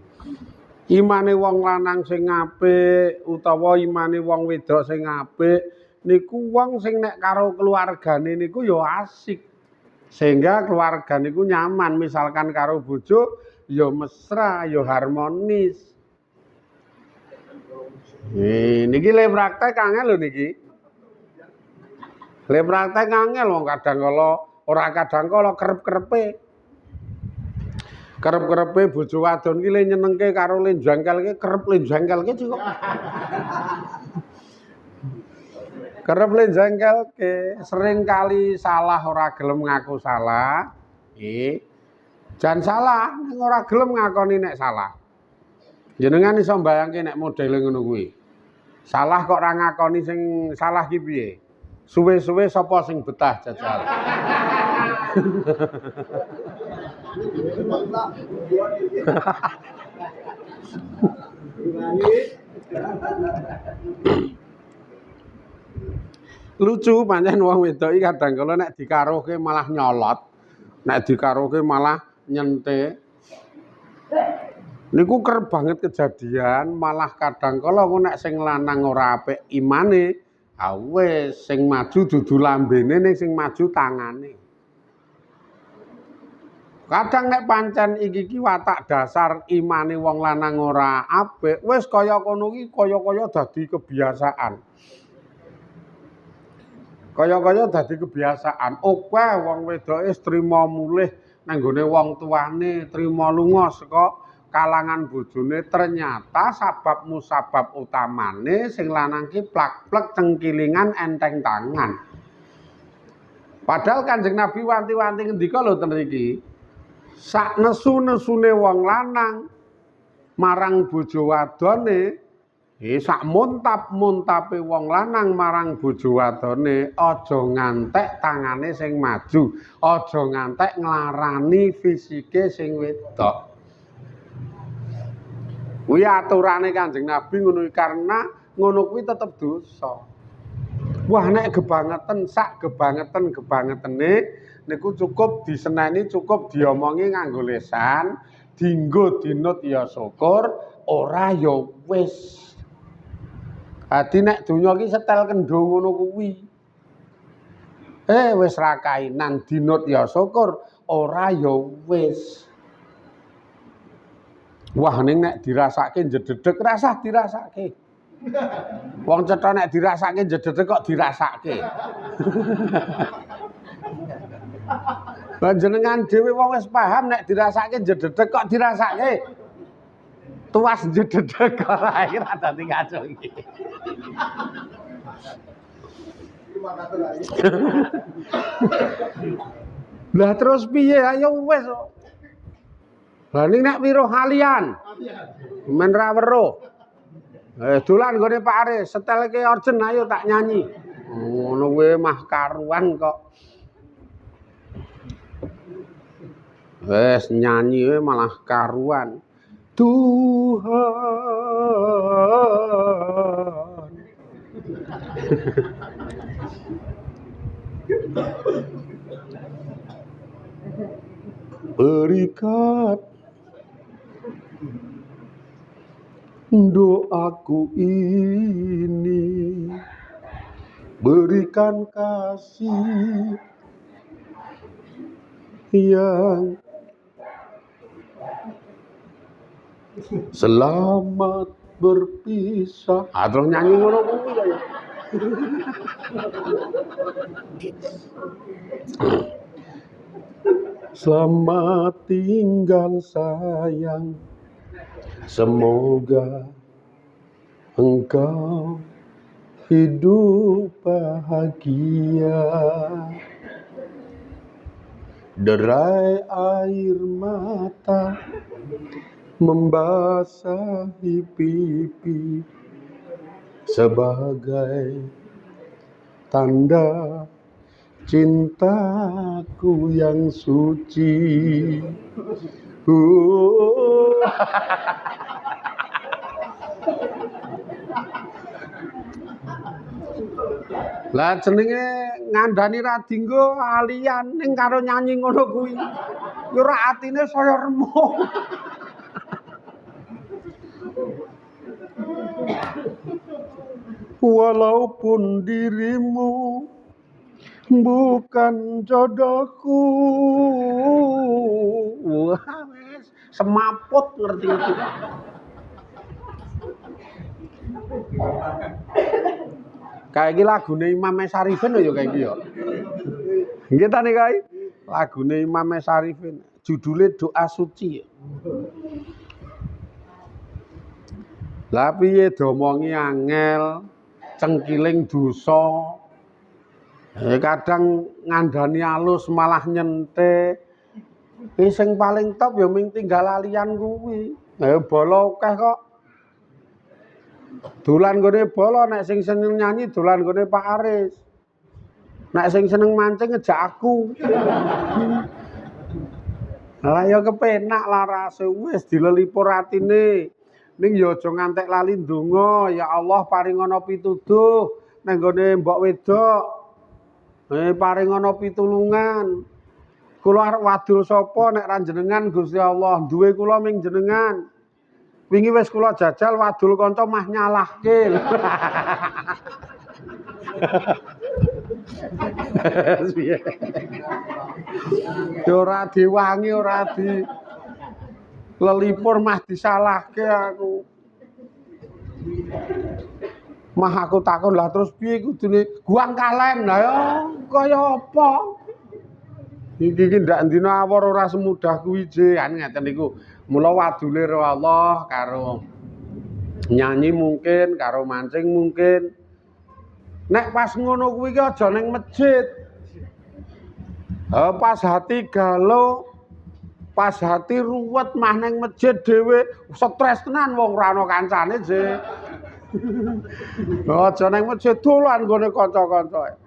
Imane wong lanang sing apik utawa imane wong wedok sing apik niku wong sing nek karo keluargane niku ya asik. Sehingga keluarga niku nyaman, misalkan karo bojo ya mesra, ya harmonis. Niki le praktek angel lho niki. Le praktek angel wong kadang kala ora kadang kala kerep-kerepe. Kerep-kerepe bojo wadon ki le nyenengke karo le jangkelke kerep le jangkelke kok. Kerep le jangkelke, sering kali salah ora gelem ngaku salah. Jan salah ning ora gelem ngakoni nek salah. Jenengan iso mbayangke nek modele ngono kuwi. Salah kok ora ngakoni sing salah ki piye? Suwe-suwe sapa sing betah jajal. Lucu pancen wong wedok iki kadang kala nek dikarohke malah nyolot, nek dikarohke malah nyentik. Niku kerep banget kejadian, malah kadang kala nek sing lanang ora apik imane, wis sing maju dudu lambene ning sing maju tangane. Kadang nek pancen iki watak dasar imane wong lanang ora apik, wis kaya kono ki kaya-kaya dadi kebiasaan. Kaya-kaya dadi kebiasaan. Akeh wong wedoke trima mulih nang gone wong tuane, trima lunga saka kalangan bojone, ternyata sabab musabab utamane sing lanang ki plak-plek cengkilingan enteng tangan. Padahal Kanjeng Nabi wanti-wanti ngendika lho ten mriki. Sak nesu-nesune wong lanang marang bojo wadone, sak muntap-muntape wong lanang marang bojo wadone, aja ngantek tangane sing maju, aja ngantek nglarani fisike sing wedok. Kuwi aturane Kanjeng Nabi ngono karena ngono kuwi tetep dosa. Wah nek kebangetan sak kebangetene niku cukup diseneni, cukup diomongi nganggo lesan, dienggo dinut ya syukur, ora ya wis. Dadi nek donya iki setel kendho ngono kuwi. Wis ra kainan dinut ya syukur, ora ya wis. Wah ning nek dirasake jededeg rasah dirasake. Wong cetha nek dirasake jededeg kok dirasake. Panjenengan dhewe wong wis paham nek dirasake jededeg kok dirasake. Tuas jededeg ora ora dadi kacau iki. Lah terus piye? Ayo wis. Lah ning nek wiruh halian. Men ra weruh. Dolan nggone Pak Aris, setelke orjen ayo tak nyanyi. Ngono kuwi mah karuan kok. Wes nyanyi we malah karuan. Tuhan. Berikan doaku ini, berikan kasih yang selamat berpisah. Terus nyanyi ngono kuwi ya. Selamat tinggal sayang, semoga engkau hidup bahagia. Derai air mata membasahi pipi sebagai tanda cintaku yang suci. Lah jenenge ngandani ra dinggo alian ning karo nyanyi ngono kuwi. Yo ora atine saya remuk. Walaupun dirimu bukan jodohku. Wah, wes semaput ngerti itu. Kayak iki lagune Imam Syarifin ya kayak iki ya. Nggih ta nih kae? Lagune Imam Syarifin, judule Doa Suci. Lah piye domongi angel, cengkiling dosa. Kadang ngandani alus malah nyentik. Sing paling top ya ming tinggal alian kuwi. Bolo akeh kok. Dolan gone bolo nek sing seneng nyanyi dolan gone Pak Aris. Nek sing seneng mancing ngejak aku. Lah ya kepenak larase wis dilelipur atine. Ning ya aja ngantek lali ndonga, ya Allah paringana pituduh nang gone mbok wedok. Paringana pitulungan. Kula arep wadul sapa nek ra jenengan Gusti Allah, duwe kula ming jenengan. Wingi wis kula jajal wadul kanca mah nyalahke. Ora diwangi ora di lelipur mah disalahke aku. Mah aku takon lah terus piye kudune guang kalen lah ya kaya apa? Iki ndak ndina awor ora semudah kuwi jan ngeten niku. Mula wadule ro Allah karo nyanyi mungkin, karo mancing mungkin. Nek pas ngono kuwi ki aja ning masjid. Pas hati galau, pas hati ruwet mah ning masjid dhewe stres tenan wong ora ana kancane je. Aja ning masjid dolan gone kanca-kanca.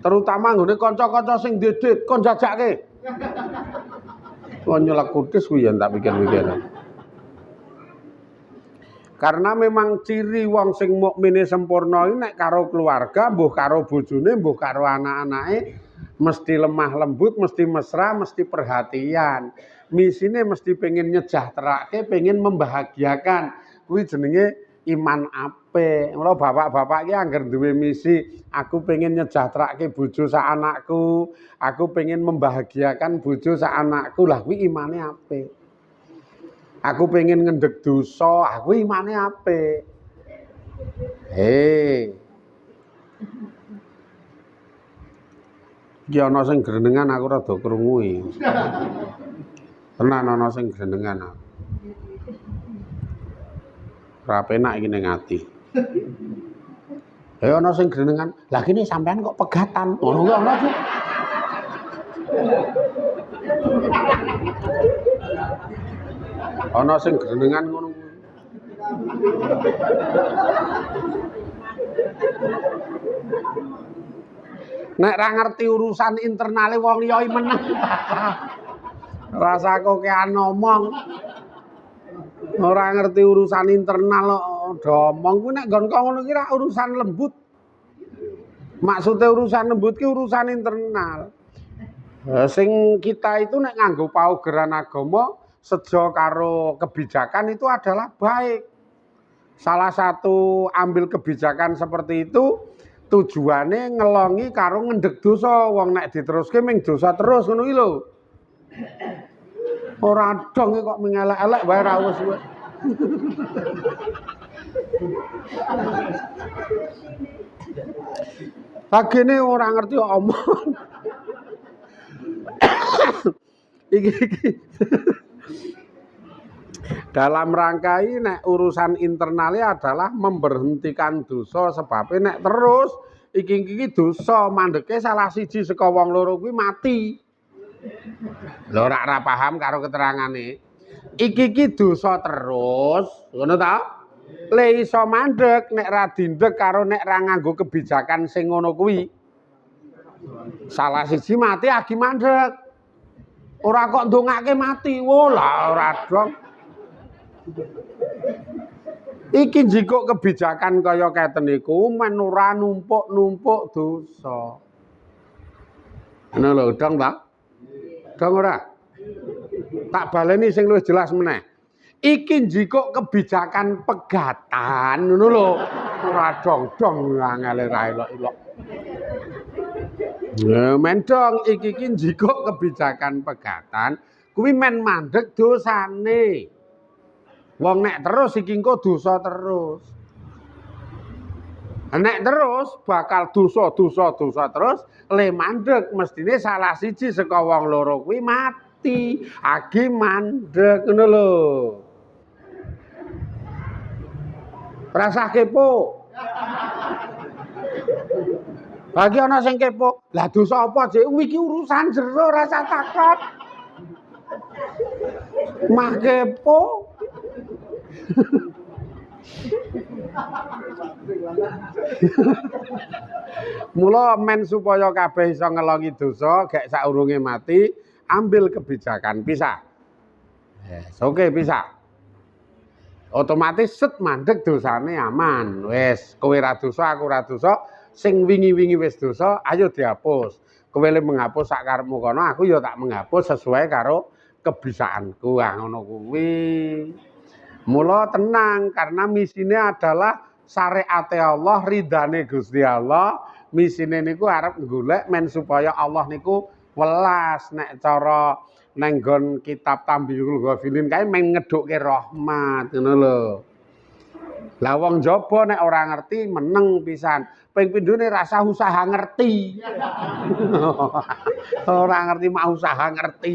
Terutama nggone kanca-kanca sing dedit kon jajake. Kon nyelak kudus kuwi ya tak pikir-pikir. Karena memang ciri wong sing mukmine sempurna iki nek karo keluarga, mbuh karo bojone, mbuh karo anak-anake mesti lemah lembut, mesti mesra, mesti perhatian. Misine mesti pengen nyejahterake, pengen membahagiakan. Kuwi jenenge iman apik. Mula bapak-bapak iki angger duwe misi, aku pengen nyejahterake bojo sak anakku, aku pengen membahagiakan bojo sak anakku. Lah kuwi imane apik. Aku pengen ngendhek dosa, aku imane apik. Iki ana sing grenengan aku rada krungu iki. Tenan ana sing grenengan aku. Ora penak iki ning ati. Ana sing grenengan, lah kene sampean kok pegatan. Ngono kuwi ana sih. Ana sing grenengan ngono kuwi. Nek ra ngerti urusan internale wong liya meneng. Rasa kokean ngomong. Ora ngerti urusan internal kok omong kuwi nek nggon ngono ki ra urusan lembut. Maksude urusan lembut ki urusan internal. Sing kita itu nek nganggo paugeran agama seja karo kebijakan itu adalah baik. Salah satu ambil kebijakan seperti itu tujuannya ngelongi karo ngendhek dosa. Wong nek diteruske ming dosa terus ngono iki lho. Ora dong kok mengelek-elek wae ra wis. Lagene ora ngerti omong. Iki. Dalam rangka ini nek urusan internalnya adalah memberhentikan dosa sebabnya nek terus iki dosa mandeke salah siji saka wong loro kuwi mati. Lho ora paham karo keterangane. Iki dosa terus, ngono ta? Le iso mandek nek ra dindek karo nek ra nganggo kebijakan sing ngono kuwi. Salah siji mati agi mandek. Ora kok ndongake mati. Wo lah ora dong. Iki jikok kebijakan kaya keten niku men ora numpuk-numpuk dosa. Ngono lho, dong ta? Dong ora? Tak baleni sing luwih jelas meneh. Iki jikok kebijakan pegatan ngono lho. Ora dong-dong angele ra elok-elok. Ya men dong iki jikok kebijakan pegatan kuwi men mandeg dosane. Wong nek terus iki engko dosa terus. Nek terus bakal dosa terus le mandeg mestine salah siji saka wong loro kuwi mati. Agi mandeg ngono lho. Rasa kepo. Bagi ana sing kepo, lah dosa apa sih? Iki urusan jero rasa takut. Mah kepo. Mula men supaya kabeh iso ngelongi dosa gek saurunge mati, ambil kebijakan pisah. Yes, oke pisah. Otomatis set mandeg dosane aman. Wis, kowe ra dosa, aku ra dosa, sing wingi-wingi wis dosa, ayo dihapus. Kowe le menghapus sak karepmu kono, aku ya tak menghapus sesuai karo kebisaanku. Ah ngono kuwi. Mula tenang karena misine adalah syariate Allah, ridane Gusti Allah. Misine niku arep golek men supaya Allah niku welas nek cara nenggon kitab Tambihul Ghafilin kae men ngedukke rahmat ngono lho. Lah wong jaba nek ora ngerti meneng pisan. Ping pindhone rasa usaha ngerti. Ora ngerti mak usaha ngerti.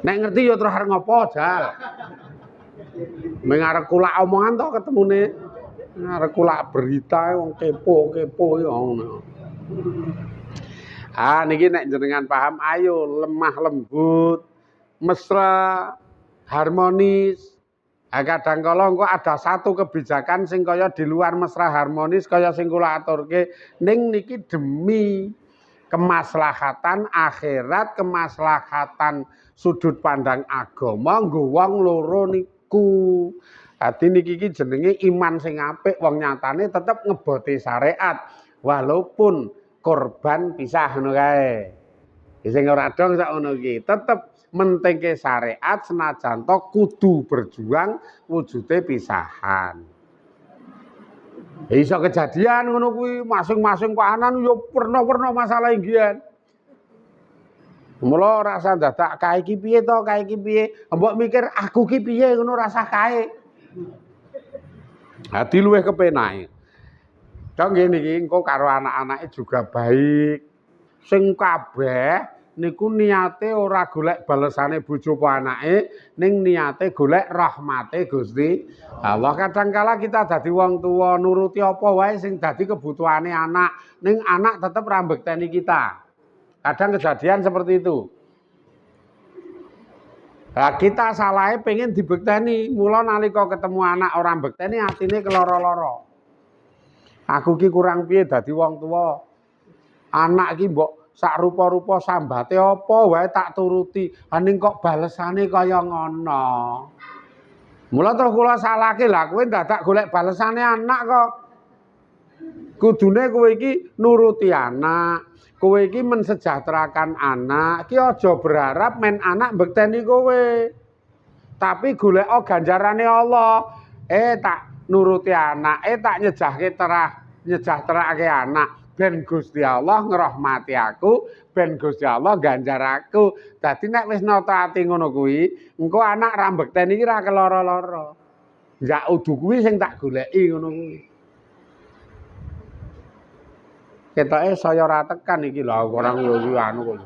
Nek ngerti ya terus arep ngopo jal. Mengarep kulak omongan to ketemune. Arep kulak berita wong kepo-kepo ya ngono. Ah niki nek jenengan paham ayo lemah lembut, mesra, harmonis. Kadang kala engko ada satu kebijakan sing kaya di luar mesra harmonis kaya sing kula aturke ning niki demi kemaslahatan akhirat, kemaslahatan sudut pandang agama nggo wong loro niku. Dadi niki iki jenenge iman sing apik, wong nyatane tetep ngeboti syariat walaupun korban pisah ngono kae. Sing ora dong sak ngono iki, tetep mentingke syariat senajan to kudu berjuang wujude pisahan. Iso kejadian ngono kuwi masing-masing kahanan yo pernah masalah inggian. Mula rasa dadak kae iki piye to, kae iki piye? Mbok mikir aku ki piye ngono rasa kae. Hati luwih kepenake. Dong ngene iki engko karo anak-anake juga baik. Sing kabeh niku niate ora golek balesane bojo apa anake, ning niate golek rahmate Gusti Allah. Kadangkala kita dadi wong tua nuruti apa wae sing dadi kebutuhane anak, ning anak tetep ra mbekteni kita. Kadang kejadian seperti itu. Nah, kita salahnya pengen dibekteni, mula nalika ketemu anak orang bekteni atine keloro-loro. Aku ki kurang piye dadi wong tua. Anak ki mbok sak rupa-rupa sambate apa wae tak turuti. Aning kok balesane kaya ngono. Mula terus kula salahke lah kowe dadak golek balesane anak kok. Kudune kowe iki nuruti anak. Kowe iki mensejahterakan anak. Ki aja berharap men anak mbekteni kowe. Tapi golek ganjarane Allah. Tak nuruti anak, tak nyejahterake anak. Ben Gusti Allah ngrahmati aku, ben Gusti Allah ganjar aku. Dadi nek wis nata ati ngono kuwi, engko anak ra mbekteni iki ra keloro-loro. Ya udu kuwi sing tak goleki ngono kuwi. Ketoke saya ora tekan iki lho orang yo anu kok.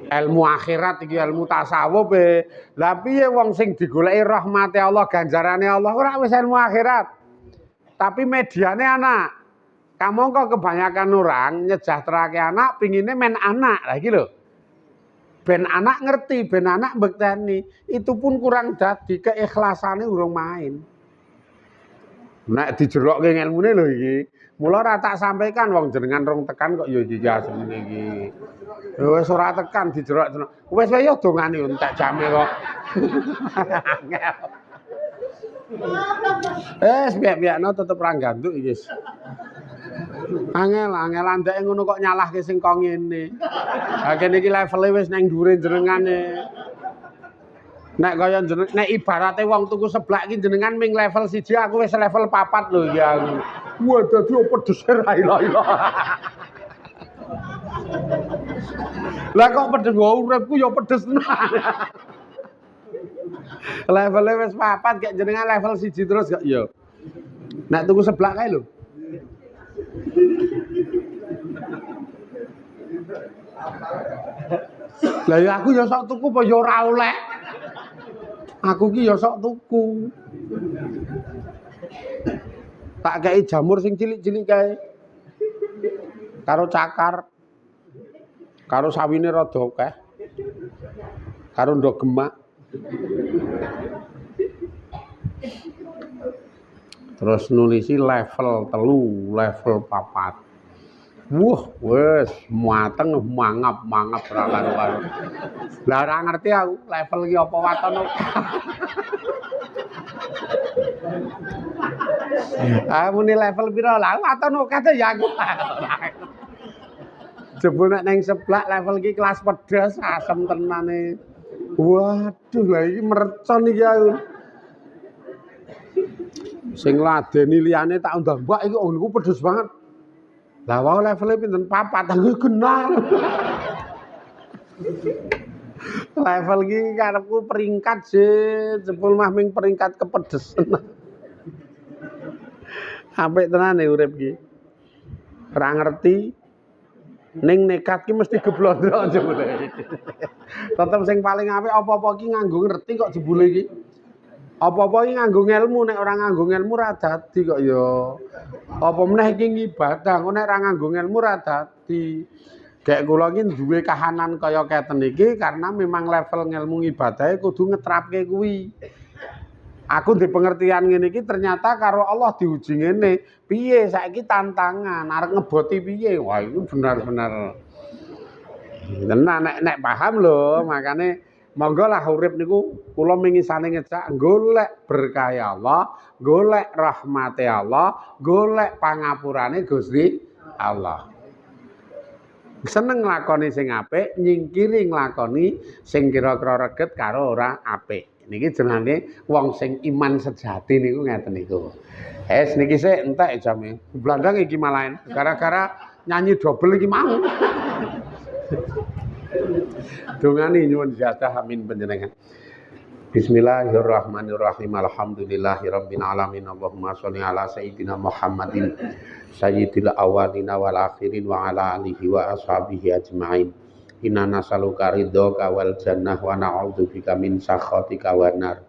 Ilmu akhirat iki ilmu tasawuf e. Lah piye wong sing digoleki rahmate Allah, ganjarane Allah ora wis ilmu akhirat. Tapi mediane anak. Kamu kok kebanyakan orang nyejahterake anak pingine men anak. Lah iki lho. Ben anak ngerti, ben anak mbekteni. Itu pun kurang dadi keikhlasane urung main. Nek dijerokke ilmune lho iki. Mula ora tak sampaikan wong jenengan rong tekan kok ya iki asline iki. Wis ora tekan dijerok. Wis wae ya dongane entek jame kok. Biak-biakno tetep ra gantuk iki. Angel andeke ngono kok nyalahke sing kok ngene. Ha kene iki levele wis nang dhuwure jenengane. Nek kaya nek ibarate wong tuku seblak iki jenengan ming level 1, aku wis level 4 lho iki aku. Wah dadi pedes ra ilah-ilah. Lah kok pedes uripku ya pedes tenan. Levelnya wis 4 kayak jenengan level 1 terus gak ya. Nek tuku seblak kae lho. Lah ya aku ya sok tuku apa ya ora oleh. Aku ki ya sok tuku. Tak kei jamur sing cilik-cilik kae. Karo cakar. Karo sawine rada akeh. Karo ndok gemak. Terus nulisi level 3, level 4. Wah, wis mateng mangap ra karo-karo. Lah ora ngerti aku level iki apa waton. Muni level pira lah waton akeh ya aku. Jebul nek nang seblak level iki kelas pedes asem tenane. Waduh, lah iki mercon iki aku. Sing ladeni liyane tak undang, "Mbak, iki niku pedes banget." Lah wau levele pinten 4, aku kenal. Level iki karepku peringkat sih, jebul mah ming peringkat kepedesan. Apik tenan urip iki. Ora ngerti ning nekat ki mesti geblondro jebule. Tetep sing paling apik apa-apa ki nganggo ngerti kok jebule iki. Apa-apa iki nganggo ngelmu, nek ora nganggo ngelmu ra dadi kok ya. Apa meneh iki ngibadah, nek ora nganggo ngelmu ra dadi. Kayak kula iki duwe kahanan kaya keten iki karena memang level ngelmu ngibadahe kudu ngetrapke kuwi. Aku di pengertian ngene iki ternyata karo Allah diuji ngene. Piye saiki tantangan arep ngeboti piye? Wah, itu benar-benar tenan nek paham lho, makane monggo lah urip niku kula mingisane ngejak golek berkah Allah, golek rahmate Allah, golek pangapurane Gusti Allah. Seneng nglakoni sing apik, nyingkiri nglakoni sing kira-kira reget karo ora apik. Niki jenenge wong sing iman sejati niku ngeten niku. Niki sik entek jame. Blandang iki malahan gara-gara nyanyi double iki mau. Dongani nyuwun ziyadah amin panjenengan. Bismillahirrahmanirrahim. Alhamdulillahirabbil alamin. Allahumma sholli ala sayyidina Muhammadin sayyidil awwalina wal akhirin wa ala alihi wa ashabihi ajmain. Inna nas'aluka ridhaka wal jannah wa na'udzubika min sakhatika wan nar.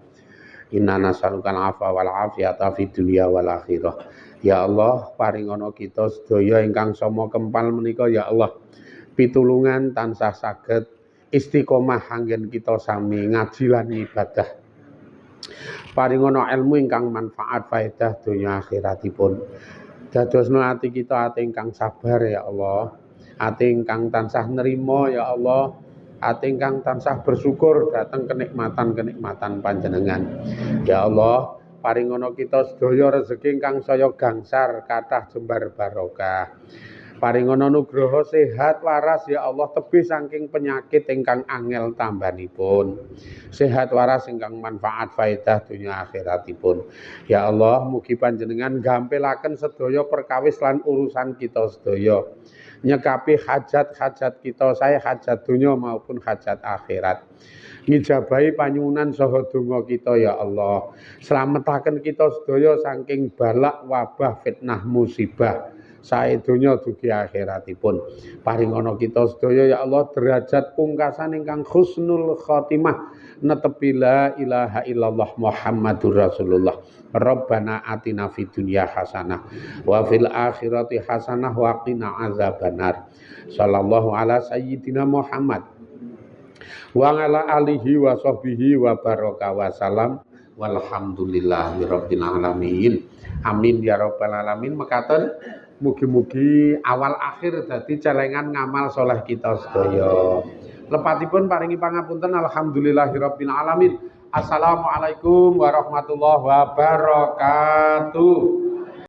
Inna nas'aluka al-'afwa wal 'afiyata fid dunya wal akhirah. Ya Allah, paringono kita sedaya ingkang sama kempal menika ya Allah. Pitulungan tansah saged istiqomah anggen kita sami ngaji lan ibadah. Paringono ilmu ingkang manfaat faedah donya akhiratipun. Dadosno ati kita ati ingkang sabar ya Allah. Ati ingkang tansah nerima ya Allah. Ati ingkang tansah bersyukur dateng kenikmatan-kenikmatan panjenengan. Ya Allah, paringono kita sedaya rezeki ingkang saya gangsar kathah jembar barokah. Paringono nugroho sehat waras ya Allah, tebih saking penyakit ingkang angel tambanipun. Sehat waras ingkang manfaat faedah dunya akhiratipun. Ya Allah, mugi panjenengan gampelaken sedaya perkawis lan urusan kita sedaya. Nyekapi hajat-hajat kita, saya hajat dunya maupun hajat akhirat. Ngijabahi panyuwunan saha donga kita ya Allah. Slametaken kita sedaya saking balak wabah fitnah musibah. Sae donya dugi akhiratipun. Paringono kita sedaya ya Allah derajat pungkasan ingkang husnul khotimah netepi la ilaha illallah Muhammadur Rasulullah. Rabbana atina fid dunya hasanah wa fil akhirati hasanah wa qina azabannar. Sallallahu ala sayyidina Muhammad wa ala alihi wa sahbihi wa baraka wa salam walhamdulillahi rabbil alamin. Amin ya rabbal alamin. Mekaten mugi-mugi awal akhir dadi celengan ngamal soleh kita sedaya. Lepatipun paringi pangapunten alhamdulillahirabbil alamin. Assalamualaikum warahmatullahi wabarakatuh.